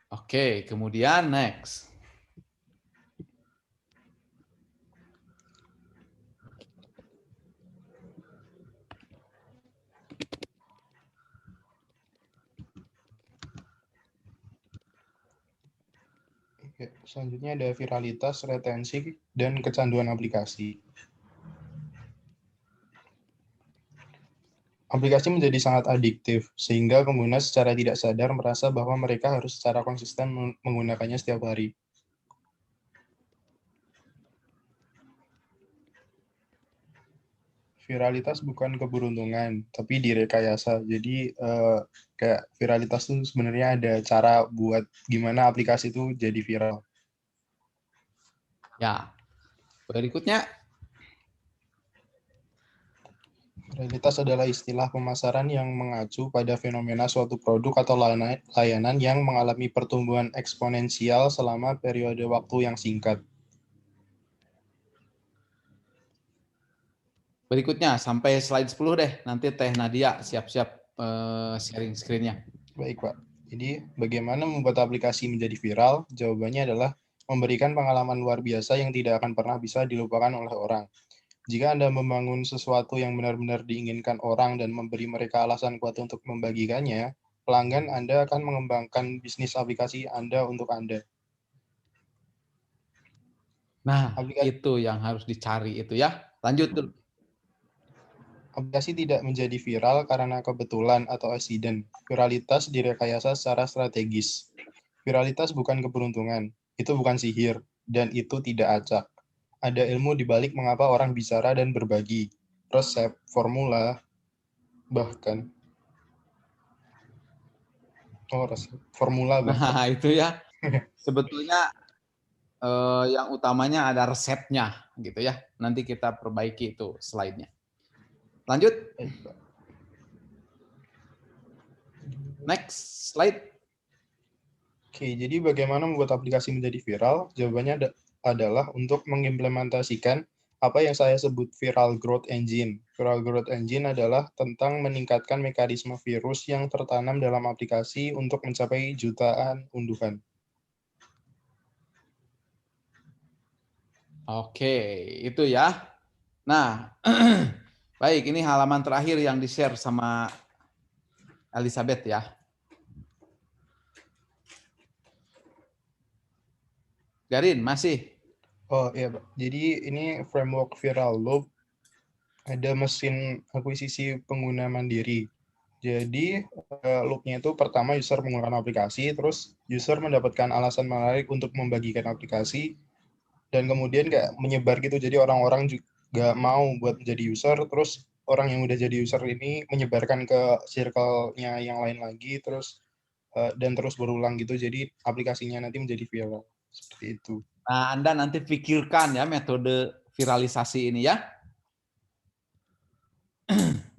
Oke, kemudian next. Oke, selanjutnya ada viralitas, retensi, dan kecanduan aplikasi. Aplikasi menjadi sangat adiktif, sehingga pengguna secara tidak sadar merasa bahwa mereka harus secara konsisten menggunakannya setiap hari. Viralitas bukan keberuntungan, tapi direkayasa. Jadi kayak viralitas itu sebenarnya ada cara buat gimana aplikasi itu jadi viral. Ya, berikutnya. Viralitas adalah istilah pemasaran yang mengacu pada fenomena suatu produk atau layanan yang mengalami pertumbuhan eksponensial selama periode waktu yang singkat. Berikutnya, sampai slide 10 deh. Nanti Teh Nadia siap-siap sharing screen-nya. Baik, Pak. Jadi, bagaimana membuat aplikasi menjadi viral? Jawabannya adalah memberikan pengalaman luar biasa yang tidak akan pernah bisa dilupakan oleh orang. Jika Anda membangun sesuatu yang benar-benar diinginkan orang dan memberi mereka alasan kuat untuk membagikannya, pelanggan Anda akan mengembangkan bisnis aplikasi Anda untuk Anda. Nah, itu yang harus dicari itu ya. Lanjut dulu. Aplikasi tidak menjadi viral karena kebetulan atau accident. Viralitas direkayasa secara strategis. Viralitas bukan keberuntungan, itu bukan sihir, dan itu tidak acak. Ada ilmu di balik mengapa orang bicara dan berbagi. Resep, formula, bahkan. Resep, formula bahkan. Nah, itu ya. Sebetulnya yang utamanya ada resepnya gitu ya. Nanti kita perbaiki itu slide-nya. Lanjut. Next slide. Oke, jadi bagaimana membuat aplikasi menjadi viral? Jawabannya adalah untuk mengimplementasikan apa yang saya sebut viral growth engine. Viral growth engine adalah tentang meningkatkan mekanisme virus yang tertanam dalam aplikasi untuk mencapai jutaan unduhan. Oke, itu ya. Nah, baik, ini halaman terakhir yang di-share sama Elizabeth ya. Garin, masih? Oh iya, Pak. Jadi ini framework Viral Loop, ada mesin akuisisi pengguna mandiri. Jadi loop-nya itu pertama user menggunakan aplikasi, terus user mendapatkan alasan menarik untuk membagikan aplikasi, dan kemudian kayak menyebar gitu. Jadi orang-orang juga mau buat menjadi user, terus orang yang udah jadi user ini menyebarkan ke circle-nya yang lain lagi, terus dan terus berulang gitu. Jadi aplikasinya nanti menjadi viral. Seperti itu. Nah, Anda nanti pikirkan ya metode viralisasi ini ya.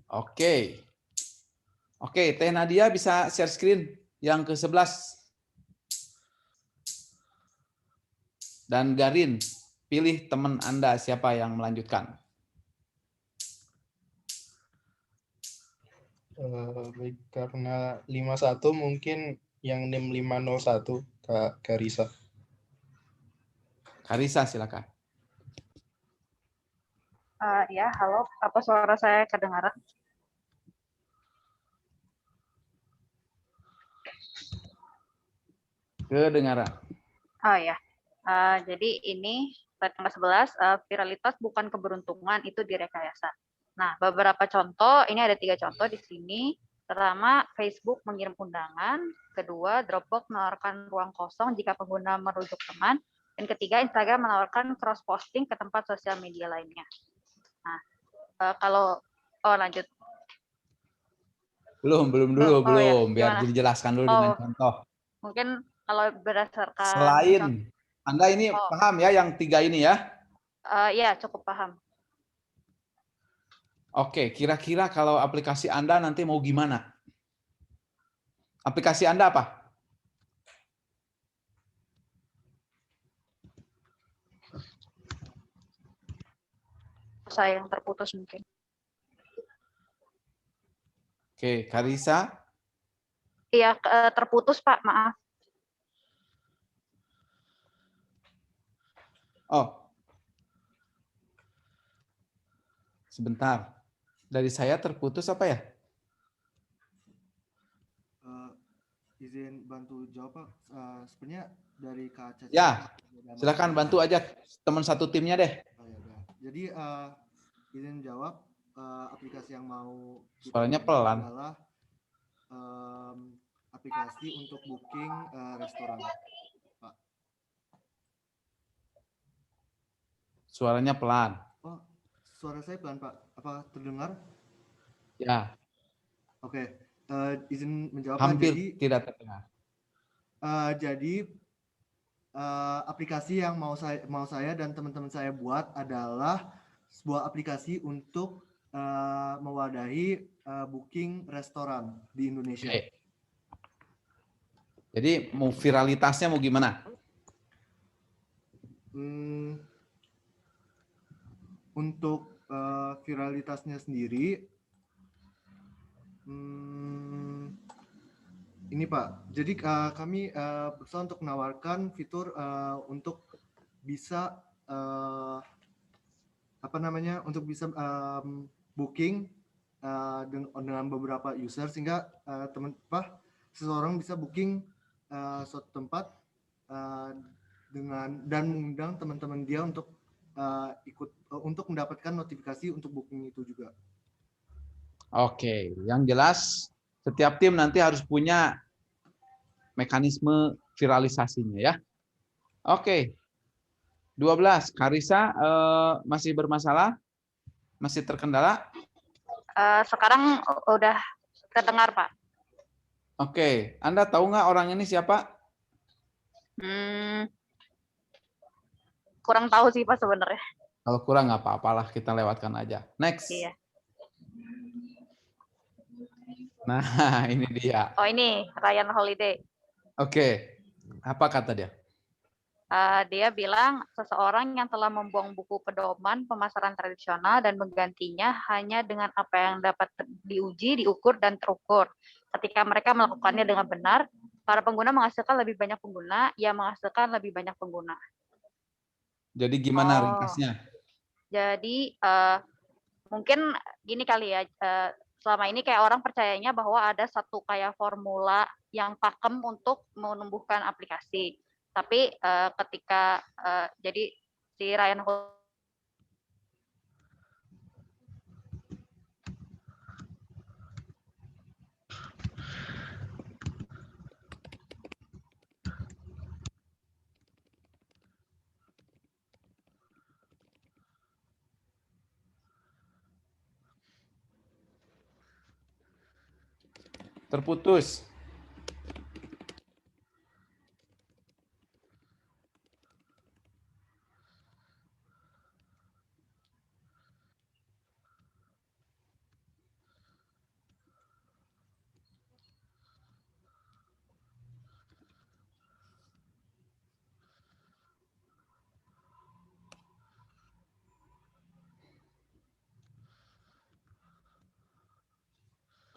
Oke. Oke, Teh Nadia bisa share screen yang ke-11. Dan Garin, pilih teman Anda siapa yang melanjutkan. Baik, karena 51 mungkin yang NIM 501, Kak Karisa. Karisa, silakan. Ya, halo. Apa suara saya kedengaran? Kedengaran. Oh ya. Jadi ini slide nomor 11, viralitas bukan keberuntungan, itu direkayasa. Nah, beberapa contoh, ini ada 3 contoh di sini. Pertama, Facebook mengirim undangan. Kedua, Dropbox menawarkan ruang kosong jika pengguna merujuk teman. Dan ketiga, Instagram menawarkan cross-posting ke tempat sosial media lainnya. Nah, lanjut. Belum. Ya, biar dijelaskan dulu dengan contoh. Mungkin kalau berdasarkan selain Anda ini paham ya yang 3 ini ya? Ya, cukup paham. Oke, kira-kira kalau aplikasi Anda nanti mau gimana? Aplikasi Anda apa? Saya yang terputus mungkin. Oke, Karisa. Iya, terputus Pak, maaf. Oh, sebentar. Dari saya terputus apa ya? Izin bantu jawab Pak. Sebenarnya dari Kak Caca. Ya, silakan bantu aja teman satu timnya deh. Oh, ya udah. Jadi izin jawab, aplikasi yang mau kita Suaranya buat pelan. adalah aplikasi untuk booking restoran, Pak. Suaranya pelan. Oh, suara saya pelan Pak. Apa terdengar? Ya, Oke. Izin menjawab Pak. hampir Jadi tidak terdengar. Aplikasi yang mau saya dan teman-teman saya buat adalah sebuah aplikasi untuk mewadahi booking restoran di Indonesia. Oke. Jadi mau viralitasnya mau gimana? Untuk viralitasnya sendiri, ini Pak. Jadi kami berusaha untuk menawarkan fitur untuk bisa untuk bisa booking dengan beberapa user, sehingga seseorang bisa booking suatu tempat dan mengundang teman-teman dia untuk ikut untuk mendapatkan notifikasi untuk booking itu juga. Oke, yang jelas setiap tim nanti harus punya mekanisme viralisasinya ya. Oke. 12, Karisa masih bermasalah? Masih terkendala? Sekarang udah terdengar Pak. Oke, Anda tahu nggak orang ini siapa? Kurang tahu sih Pak sebenarnya. Kalau kurang nggak apa-apalah, kita lewatkan aja. Next. Iya. Nah, ini dia. Oh ini Ryan Holiday. Oke, apa kata dia? Dia bilang seseorang yang telah membuang buku pedoman pemasaran tradisional dan menggantinya hanya dengan apa yang dapat diuji, diukur, dan terukur. Ketika mereka melakukannya dengan benar, para pengguna menghasilkan lebih banyak pengguna, yang menghasilkan lebih banyak pengguna. Jadi gimana ringkasnya? Jadi mungkin gini kali ya, selama ini kayak orang percayanya bahwa ada satu kayak formula yang pakem untuk menumbuhkan aplikasi. Tapi ketika jadi si Ryan Terputus.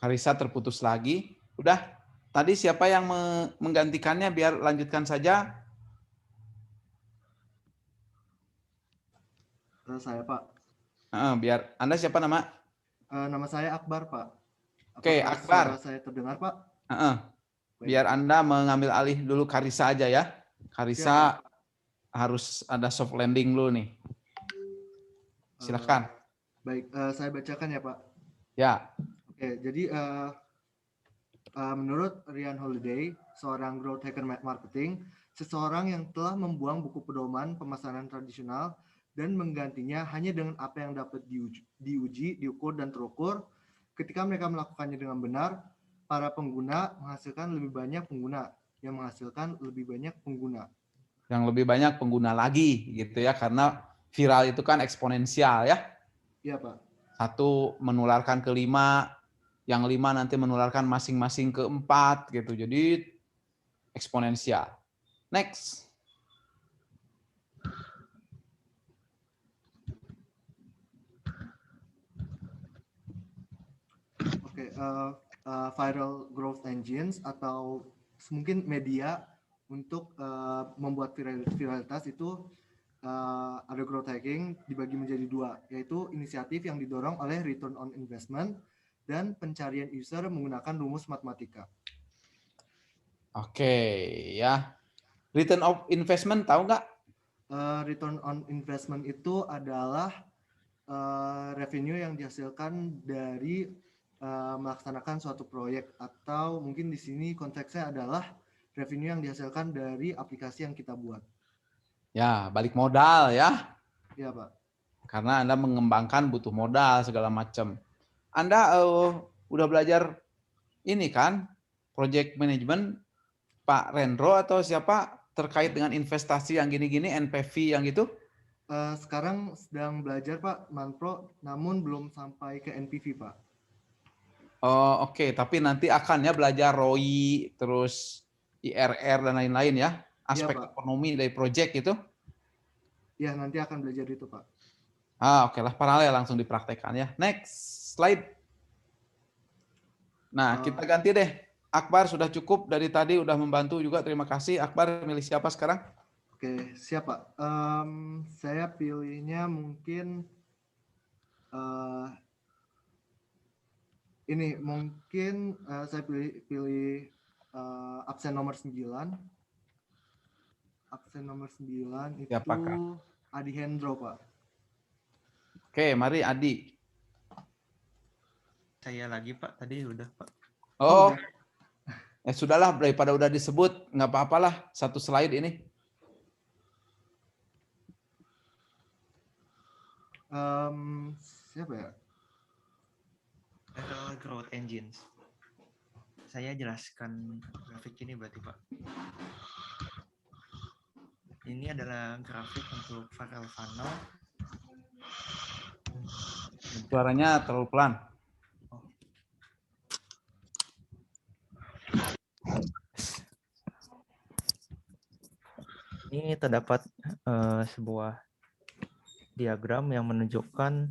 Karisa terputus lagi. Udah, tadi siapa yang menggantikannya biar lanjutkan saja? Saya Pak. Biar Anda siapa nama? Nama saya Akbar Pak. Oke, Akbar. Suara saya terdengar Pak? Biar Anda mengambil alih dulu Karisa aja ya. Karisa harus ada soft landing dulu nih. Silakan. Baik, saya bacakan ya Pak. Ya. Oke, jadi menurut Ryan Holiday, seorang growth hacker marketing, seseorang yang telah membuang buku pedoman pemasaran tradisional dan menggantinya hanya dengan apa yang dapat diuji, diukur, dan terukur. Ketika mereka melakukannya dengan benar, para pengguna menghasilkan lebih banyak pengguna, yang menghasilkan lebih banyak pengguna. Yang lebih banyak pengguna lagi, gitu ya, karena viral itu kan eksponensial ya. Iya Pak. Satu menularkan ke 5, yang 5 nanti menularkan masing-masing ke 4 gitu. Jadi eksponensial. Next. Oke, viral growth engines atau mungkin media untuk membuat viralitas itu ada growth hacking dibagi menjadi 2, yaitu inisiatif yang didorong oleh return on investment dan pencarian user menggunakan rumus matematika. Oke, ya. Return of investment tahu nggak? Return on investment itu adalah revenue yang dihasilkan dari melaksanakan suatu proyek, atau mungkin di sini konteksnya adalah revenue yang dihasilkan dari aplikasi yang kita buat. Ya, balik modal ya. Iya, Pak. Karena Anda mengembangkan butuh modal segala macam. Anda udah belajar ini kan, project management Pak Rendro atau siapa terkait dengan investasi yang gini-gini, NPV yang gitu? Sekarang sedang belajar Pak, Manpro, namun belum sampai ke NPV Pak. Oh, oke. Tapi nanti akan ya belajar ROI, terus IRR dan lain-lain ya, aspek Pak. ekonomi dari project itu. Ya, nanti akan belajar itu Pak. Oke lah, paralel langsung dipraktekkan ya. Next slide. Nah, kita ganti deh. Akbar sudah cukup dari tadi, udah membantu juga. Terima kasih. Akbar, milih siapa sekarang? Oke, siap Pak. Saya pilihnya mungkin ini mungkin saya pilih absen nomor 9. Absen nomor 9 itu Siapakah? Adi Hendro, Pak. Oke, mari Adi. Saya lagi Pak, tadi udah Pak. Oh, sudahlah, daripada udah disebut, nggak apa-apalah, satu slide ini. Siapa ya? Viral growth engines. Saya jelaskan grafik ini berarti Pak. Ini adalah grafik untuk viral funnel. Suaranya terlalu pelan. Ini terdapat sebuah diagram yang menunjukkan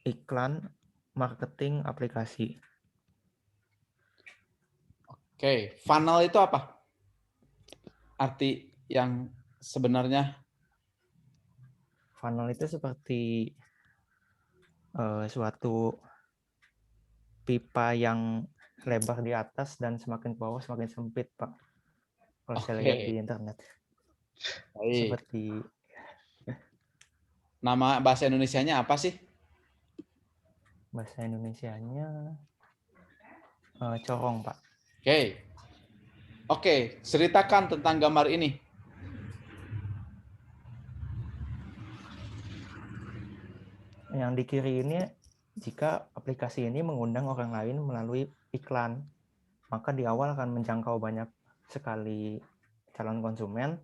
iklan marketing aplikasi. Oke, funnel itu apa? Arti yang sebenarnya? Funnel itu seperti suatu pipa yang lebar di atas dan semakin ke bawah semakin sempit, Pak. Kalau saya lihat di internet. Baik. Seperti nama bahasa Indonesianya apa sih? Bahasa Indonesianya corong, Pak. Oke, ceritakan tentang gambar ini. Yang di kiri ini, jika aplikasi ini mengundang orang lain melalui iklan, maka di awal akan menjangkau banyak sekali calon konsumen,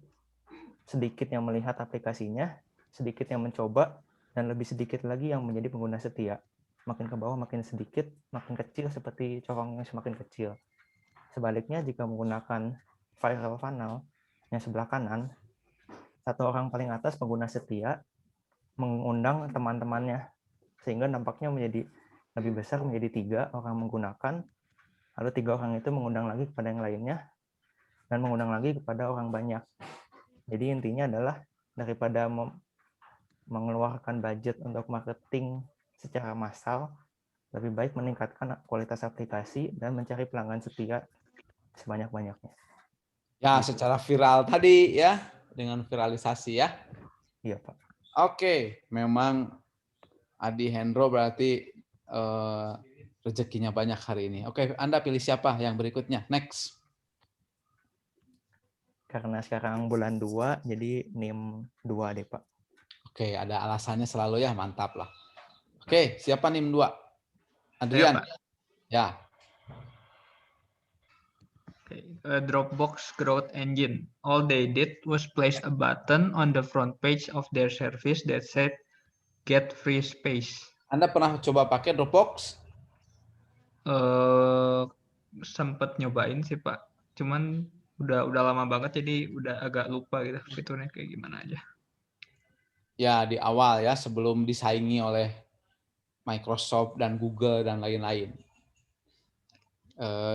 sedikit yang melihat aplikasinya, sedikit yang mencoba, dan lebih sedikit lagi yang menjadi pengguna setia. Makin ke bawah makin sedikit, makin kecil seperti corong yang semakin kecil. Sebaliknya jika menggunakan viral funnel yang sebelah kanan, satu orang paling atas pengguna setia mengundang teman-temannya, sehingga dampaknya menjadi lebih besar, menjadi 3 orang menggunakan, lalu 3 orang itu mengundang lagi kepada yang lainnya, dan mengundang lagi kepada orang banyak. Jadi intinya adalah daripada mengeluarkan budget untuk marketing secara massal, lebih baik meningkatkan kualitas aplikasi dan mencari pelanggan setia sebanyak-banyaknya. Ya, secara viral tadi ya, dengan viralisasi ya. Iya, Pak. Oke, memang Adi Hendro berarti rezekinya banyak hari ini. Oke, Anda pilih siapa yang berikutnya? Next. Karena sekarang bulan 2, jadi NIM 2 deh, Pak. Oke, ada alasannya selalu ya, mantap lah. Oke, siapa NIM 2? Adrian. Ya. Dropbox Growth Engine. All they did was place a button on the front page of their service that said "Get free space." Anda pernah coba pakai Dropbox? Sempet nyobain sih Pak, cuman udah lama banget jadi udah agak lupa gitu fiturnya kayak gimana aja. Ya di awal ya sebelum disaingi oleh Microsoft dan Google dan lain-lain.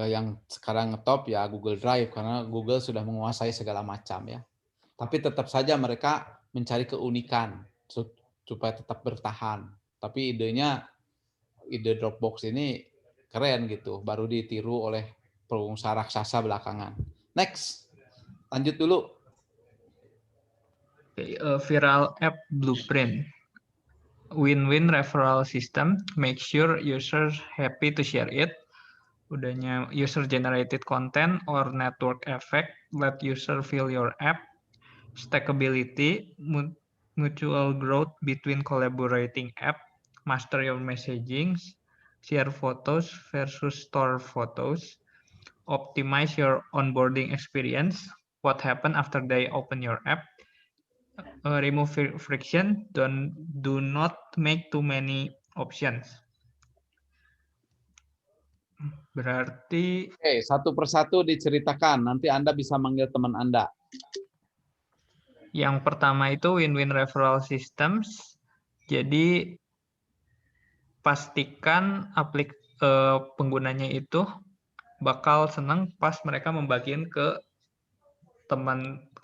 Yang sekarang ngetop ya Google Drive karena Google sudah menguasai segala macam ya. Tapi tetap saja mereka mencari keunikan supaya tetap bertahan. Tapi ide Dropbox ini keren gitu, baru ditiru oleh pengusaha raksasa belakangan. Next, lanjut dulu. Viral app blueprint. Win-win referral system. Make sure users happy to share it. Udahnya user generated content or network effect. Let user feel your app. Stackability. Mutual growth between collaborating app. Master your messaging. Share photos versus store photos. Optimize your onboarding experience. What happen after they open your app. Remove friction. Do not make too many options. Berarti Oke, satu persatu diceritakan. Nanti Anda bisa manggil teman Anda. yang pertama itu win-win referral systems. Jadi pastikan penggunanya itu bakal senang pas mereka membagikan ke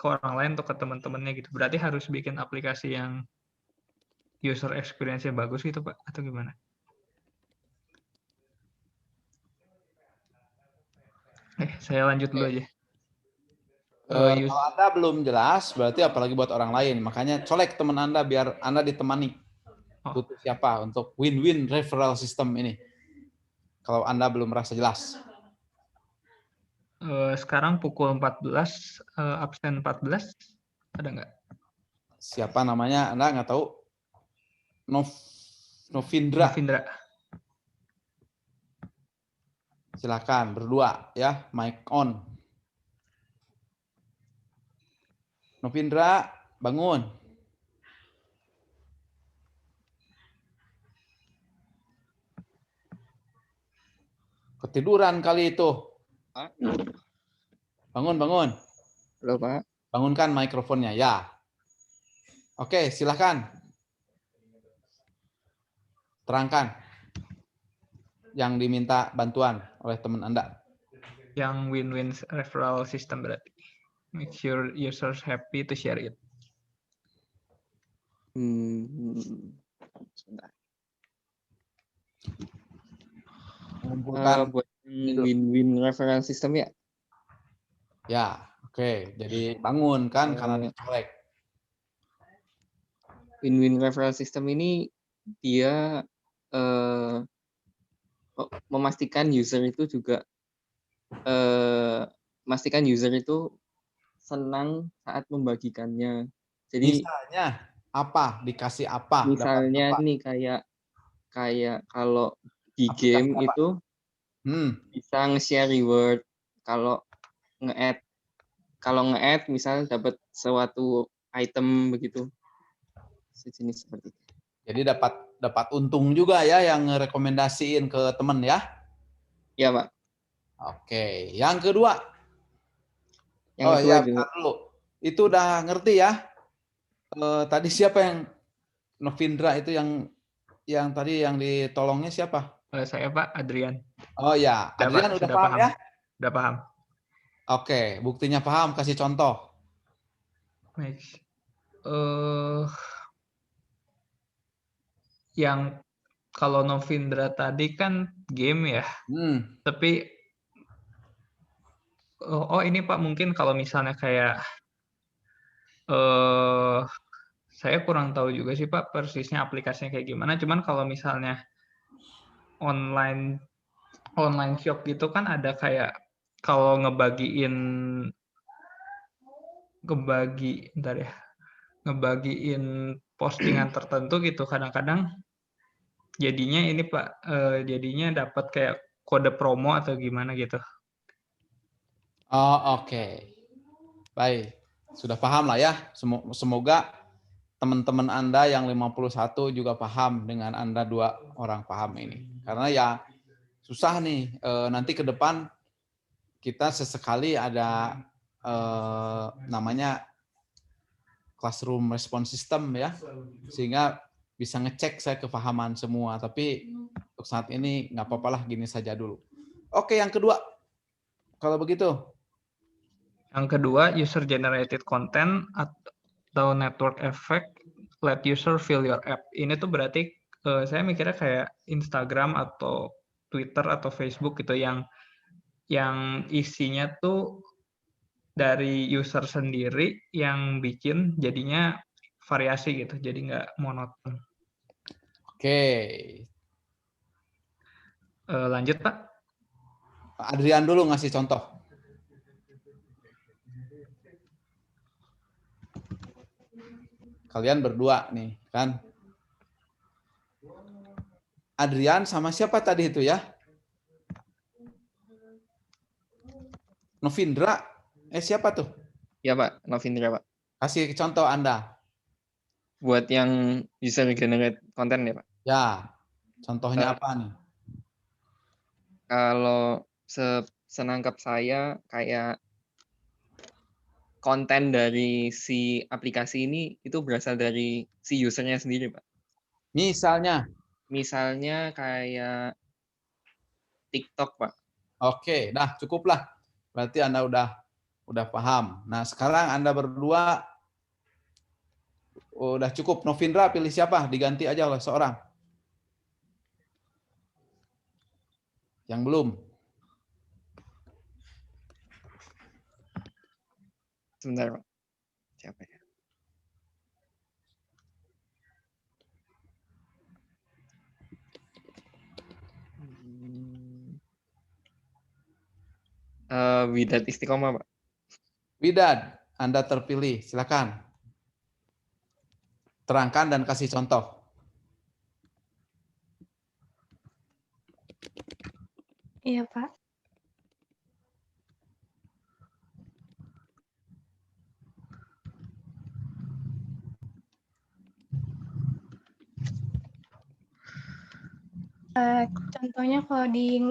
orang lain atau ke teman-temannya gitu. Berarti harus bikin aplikasi yang user experience-nya bagus gitu Pak, atau gimana? Saya lanjut dulu aja. Kalau Anda belum jelas, berarti apalagi buat orang lain. Makanya colek teman Anda biar Anda ditemani. Butuh siapa untuk win-win referral system ini? Kalau Anda belum merasa jelas. Sekarang pukul 14, absen 14, ada nggak? Siapa namanya? Anda nggak tahu? Novindra. Silakan berdua ya, mic on. Novindra, bangun. Ketiduran kali itu. Bangun, bangun. Halo Pak. Bangunkan mikrofonnya, ya. Oke, silakan. Terangkan yang diminta bantuan oleh teman Anda. Yang win-win referral system berarti. Make sure users happy to share it. Sebentar. Mengumpulkan Buat win-win referral system ya? Ya, oke. Jadi bangun kan karena dicolek. Win-win referral system ini dia memastikan user itu juga memastikan user itu senang saat membagikannya. Jadi misalnya apa? Dikasih apa? Misalnya apa? nih kayak kalau di game itu bisa nge-share reward, kalau nge-add misalnya dapat suatu item begitu. Sejenis seperti itu. Jadi dapat untung juga ya yang ngerekomendasiin ke teman ya? Ya, Pak. Oke, yang kedua. Yang kedua bentar dulu. Itu udah ngerti ya? Tadi siapa yang Novindra itu yang tadi yang ditolongnya siapa? Saya Pak, Adrian. Oh ya, Adrian udah paham ya? Udah paham. Oke, buktinya paham, kasih contoh. Next. Yang kalau Novindra tadi kan game ya. Tapi ini Pak mungkin kalau misalnya kayak saya kurang tahu juga sih Pak persisnya aplikasinya kayak gimana. Cuman kalau misalnya online shop gitu kan ada kayak kalau ngebagiin postingan tertentu gitu kadang-kadang jadinya ini Pak jadinya dapat kayak kode promo atau gimana gitu. Oh, oke. Baik. Sudah paham lah ya. Semoga teman-teman Anda yang 51 juga paham dengan Anda 2 orang paham ini. Karena ya susah nih. Nanti ke depan kita sesekali ada namanya classroom response system ya, sehingga bisa ngecek saya kepahaman semua. Tapi untuk saat ini nggak apa-apa lah, gini saja dulu. Oke, yang kedua, kalau begitu. Yang kedua, user generated content atau network effect, let user fill your app. Ini tuh berarti saya mikirnya kayak Instagram atau Twitter atau Facebook gitu yang isinya tuh dari user sendiri yang bikin, jadinya variasi gitu, jadi nggak monoton. Oke. Lanjut Pak. Adrian dulu ngasih contoh. Kalian berdua nih kan. Adrian sama siapa tadi itu ya? Novindra. Siapa tuh? Ya Pak, Novindra Pak. Kasih contoh Anda. Buat yang user generate content ya Pak? Ya, contohnya apa nih? Kalau senangkap saya kayak konten dari si aplikasi ini itu berasal dari si usernya sendiri, Pak. Misalnya? Misalnya kayak TikTok, Pak. Oke, dah cukuplah. Berarti Anda udah paham. Nah, sekarang Anda berdua udah cukup. Novindra pilih siapa? Diganti aja oleh seorang. Yang belum. Sebentar, Pak. Siapa ya? Widad Istiqomah, Pak. Widad, Anda terpilih. Silakan. Terangkan dan kasih contoh. Iya, Pak. Contohnya kalau di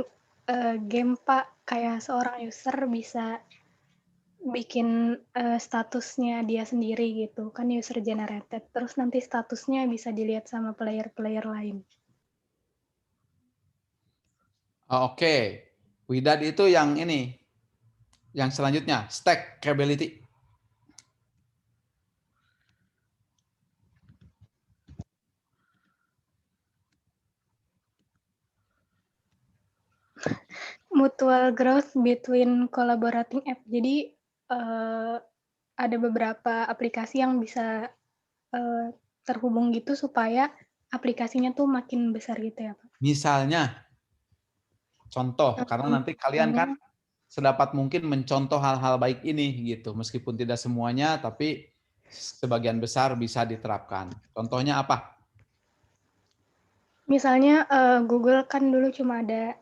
game, Pak, kayak seorang user bisa bikin statusnya dia sendiri gitu, kan user generated. Terus nanti statusnya bisa dilihat sama player-player lain. Oke. Widad itu yang ini. Yang selanjutnya, stackability. Mutual growth between collaborating app. Jadi ada beberapa aplikasi yang bisa terhubung gitu supaya aplikasinya tuh makin besar gitu ya, Pak. Misalnya, contoh, karena nanti kalian kan sedapat mungkin mencontoh hal-hal baik ini gitu, meskipun tidak semuanya, tapi sebagian besar bisa diterapkan. Contohnya apa? Misalnya Google kan dulu cuma ada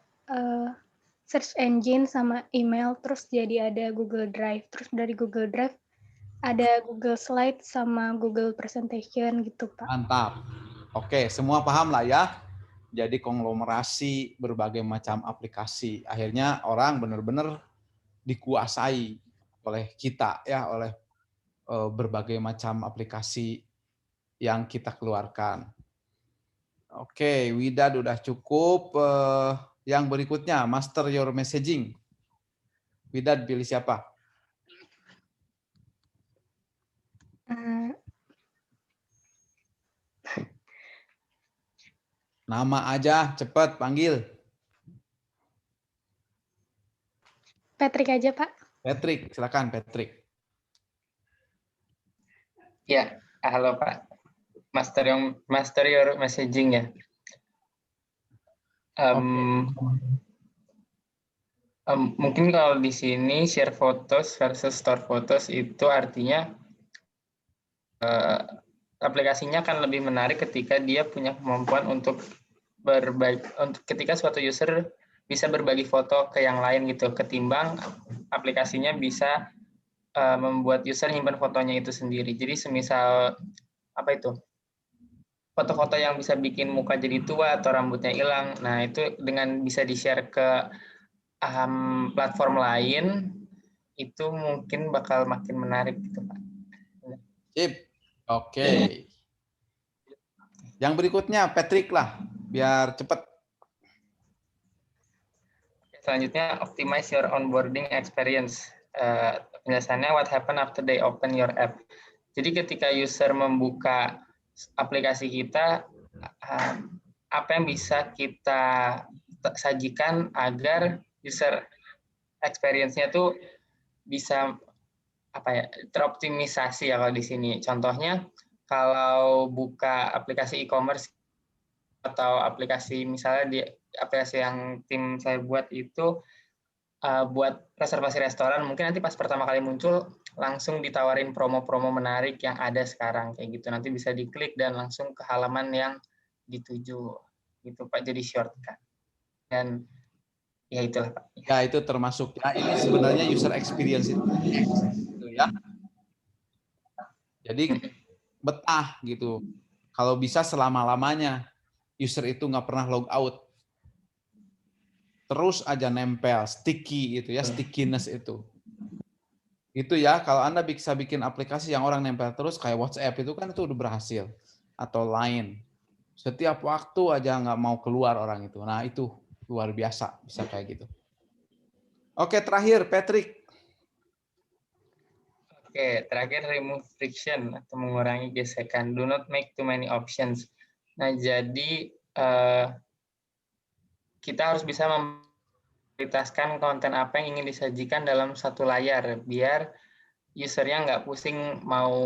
search engine sama email, terus jadi ada Google Drive, terus dari Google Drive ada Google Slide sama Google Presentation gitu, Pak. Mantap. Oke, semua paham lah ya. Jadi konglomerasi berbagai macam aplikasi. Akhirnya orang benar-benar dikuasai oleh kita ya, oleh berbagai macam aplikasi yang kita keluarkan. Oke, Widad udah cukup. Yang berikutnya, master your messaging. Widad pilih siapa? Nama aja, cepat panggil. Patrick aja, Pak. Patrick, silakan Patrick. Ya, halo Pak. Master your messaging ya. Mungkin kalau di sini share photos versus store photos itu artinya aplikasinya akan lebih menarik ketika dia punya kemampuan untuk ketika suatu user bisa berbagi foto ke yang lain gitu, ketimbang aplikasinya bisa membuat user nyimpan fotonya itu sendiri. Jadi semisal apa itu? foto-foto yang bisa bikin muka jadi tua atau rambutnya hilang. Nah, itu dengan bisa di-share ke platform lain, itu mungkin bakal makin menarik gitu, Pak. Sip. Oke. Yang berikutnya Patrick lah, biar cepat. Selanjutnya, optimize your onboarding experience. Penjelasannya, what happen after they open your app. Jadi ketika user membuka aplikasi kita, apa yang bisa kita sajikan agar user experience-nya tuh bisa teroptimisasi ya kalau di sini. Contohnya, kalau buka aplikasi e-commerce atau aplikasi misalnya di aplikasi yang tim saya buat itu buat reservasi restoran, mungkin nanti pas pertama kali muncul langsung ditawarin promo-promo menarik yang ada sekarang kayak gitu. Nanti bisa diklik dan langsung ke halaman yang dituju gitu Pak, jadi shortcut. Dan ya itulah Pak. Ya itu termasuk ya, ini sebenarnya user experience itu ya. Jadi betah gitu. Kalau bisa selama-lamanya user itu nggak pernah log out. Terus aja nempel, sticky itu ya, stickiness itu. Itu ya, kalau Anda bisa bikin aplikasi yang orang nempel terus kayak WhatsApp itu kan itu udah berhasil. Atau Line. Setiap waktu aja nggak mau keluar orang itu. Nah itu luar biasa bisa kayak gitu. Oke, terakhir Patrick. Oke, terakhir remove friction atau mengurangi gesekan. Do not make too many options. Nah, jadi kita harus bisa memprioritaskan konten apa yang ingin disajikan dalam satu layar, biar usernya nggak pusing mau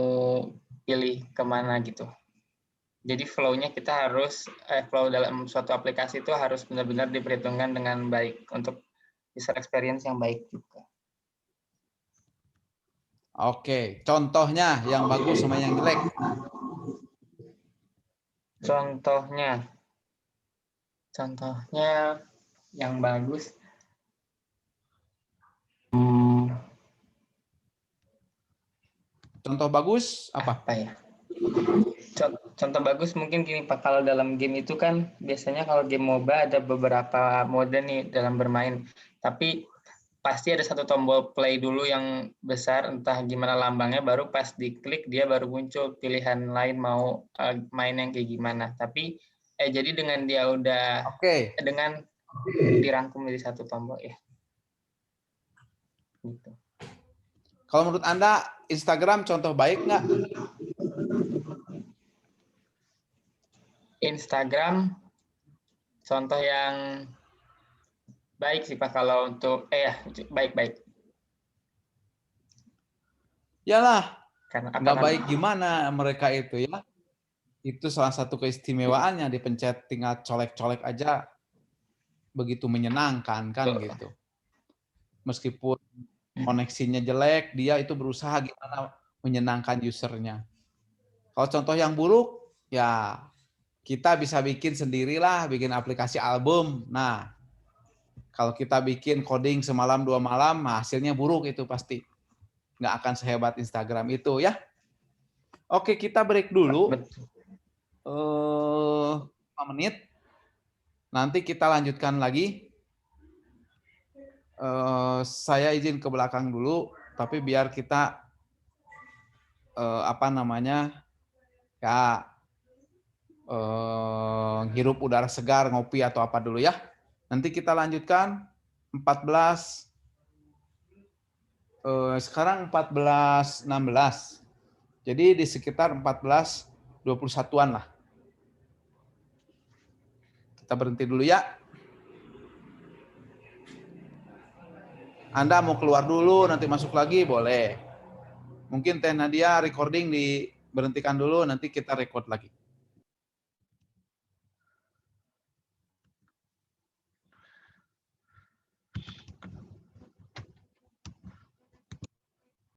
pilih kemana gitu. Jadi flow-nya kita harus, flow dalam suatu aplikasi itu harus benar-benar diperhitungkan dengan baik untuk user experience yang baik juga. Oke, contohnya yang bagus sama yang jelek. Contohnya yang bagus. Contoh bagus apa? Ya? Contoh bagus mungkin gini Pak, kalau dalam game itu kan biasanya kalau game MOBA ada beberapa mode nih dalam bermain. Tapi pasti ada satu tombol play dulu yang besar, entah gimana lambangnya, baru pas diklik dia baru muncul pilihan lain mau main yang kayak gimana. Tapi jadi dengan dia udah dengan dirangkum di satu tombol ya. Gitu. Kalau menurut Anda Instagram contoh baik nggak? Instagram contoh yang baik sih Pak kalau untuk baik-baik. Yalah, nggak baik gimana mereka itu ya? Itu salah satu keistimewaannya, dipencet tinggal colek-colek aja begitu menyenangkan kan gitu. Meskipun koneksinya jelek, dia itu berusaha gimana menyenangkan usernya. Kalau contoh yang buruk, ya kita bisa bikin sendirilah, bikin aplikasi album. Nah, kalau kita bikin coding semalam 2 malam, hasilnya buruk itu pasti. Nggak akan sehebat Instagram itu ya. Oke, kita break dulu. 5 menit. Nanti kita lanjutkan lagi. Saya izin ke belakang dulu, tapi biar kita hirup udara segar, ngopi atau apa dulu ya. Nanti kita lanjutkan 14. Sekarang 14.16. Jadi di sekitar 14.21-an lah. Kita berhenti dulu ya. Anda mau keluar dulu, nanti masuk lagi, boleh. Mungkin Teh Nadia recording diberhentikan dulu, nanti kita record lagi.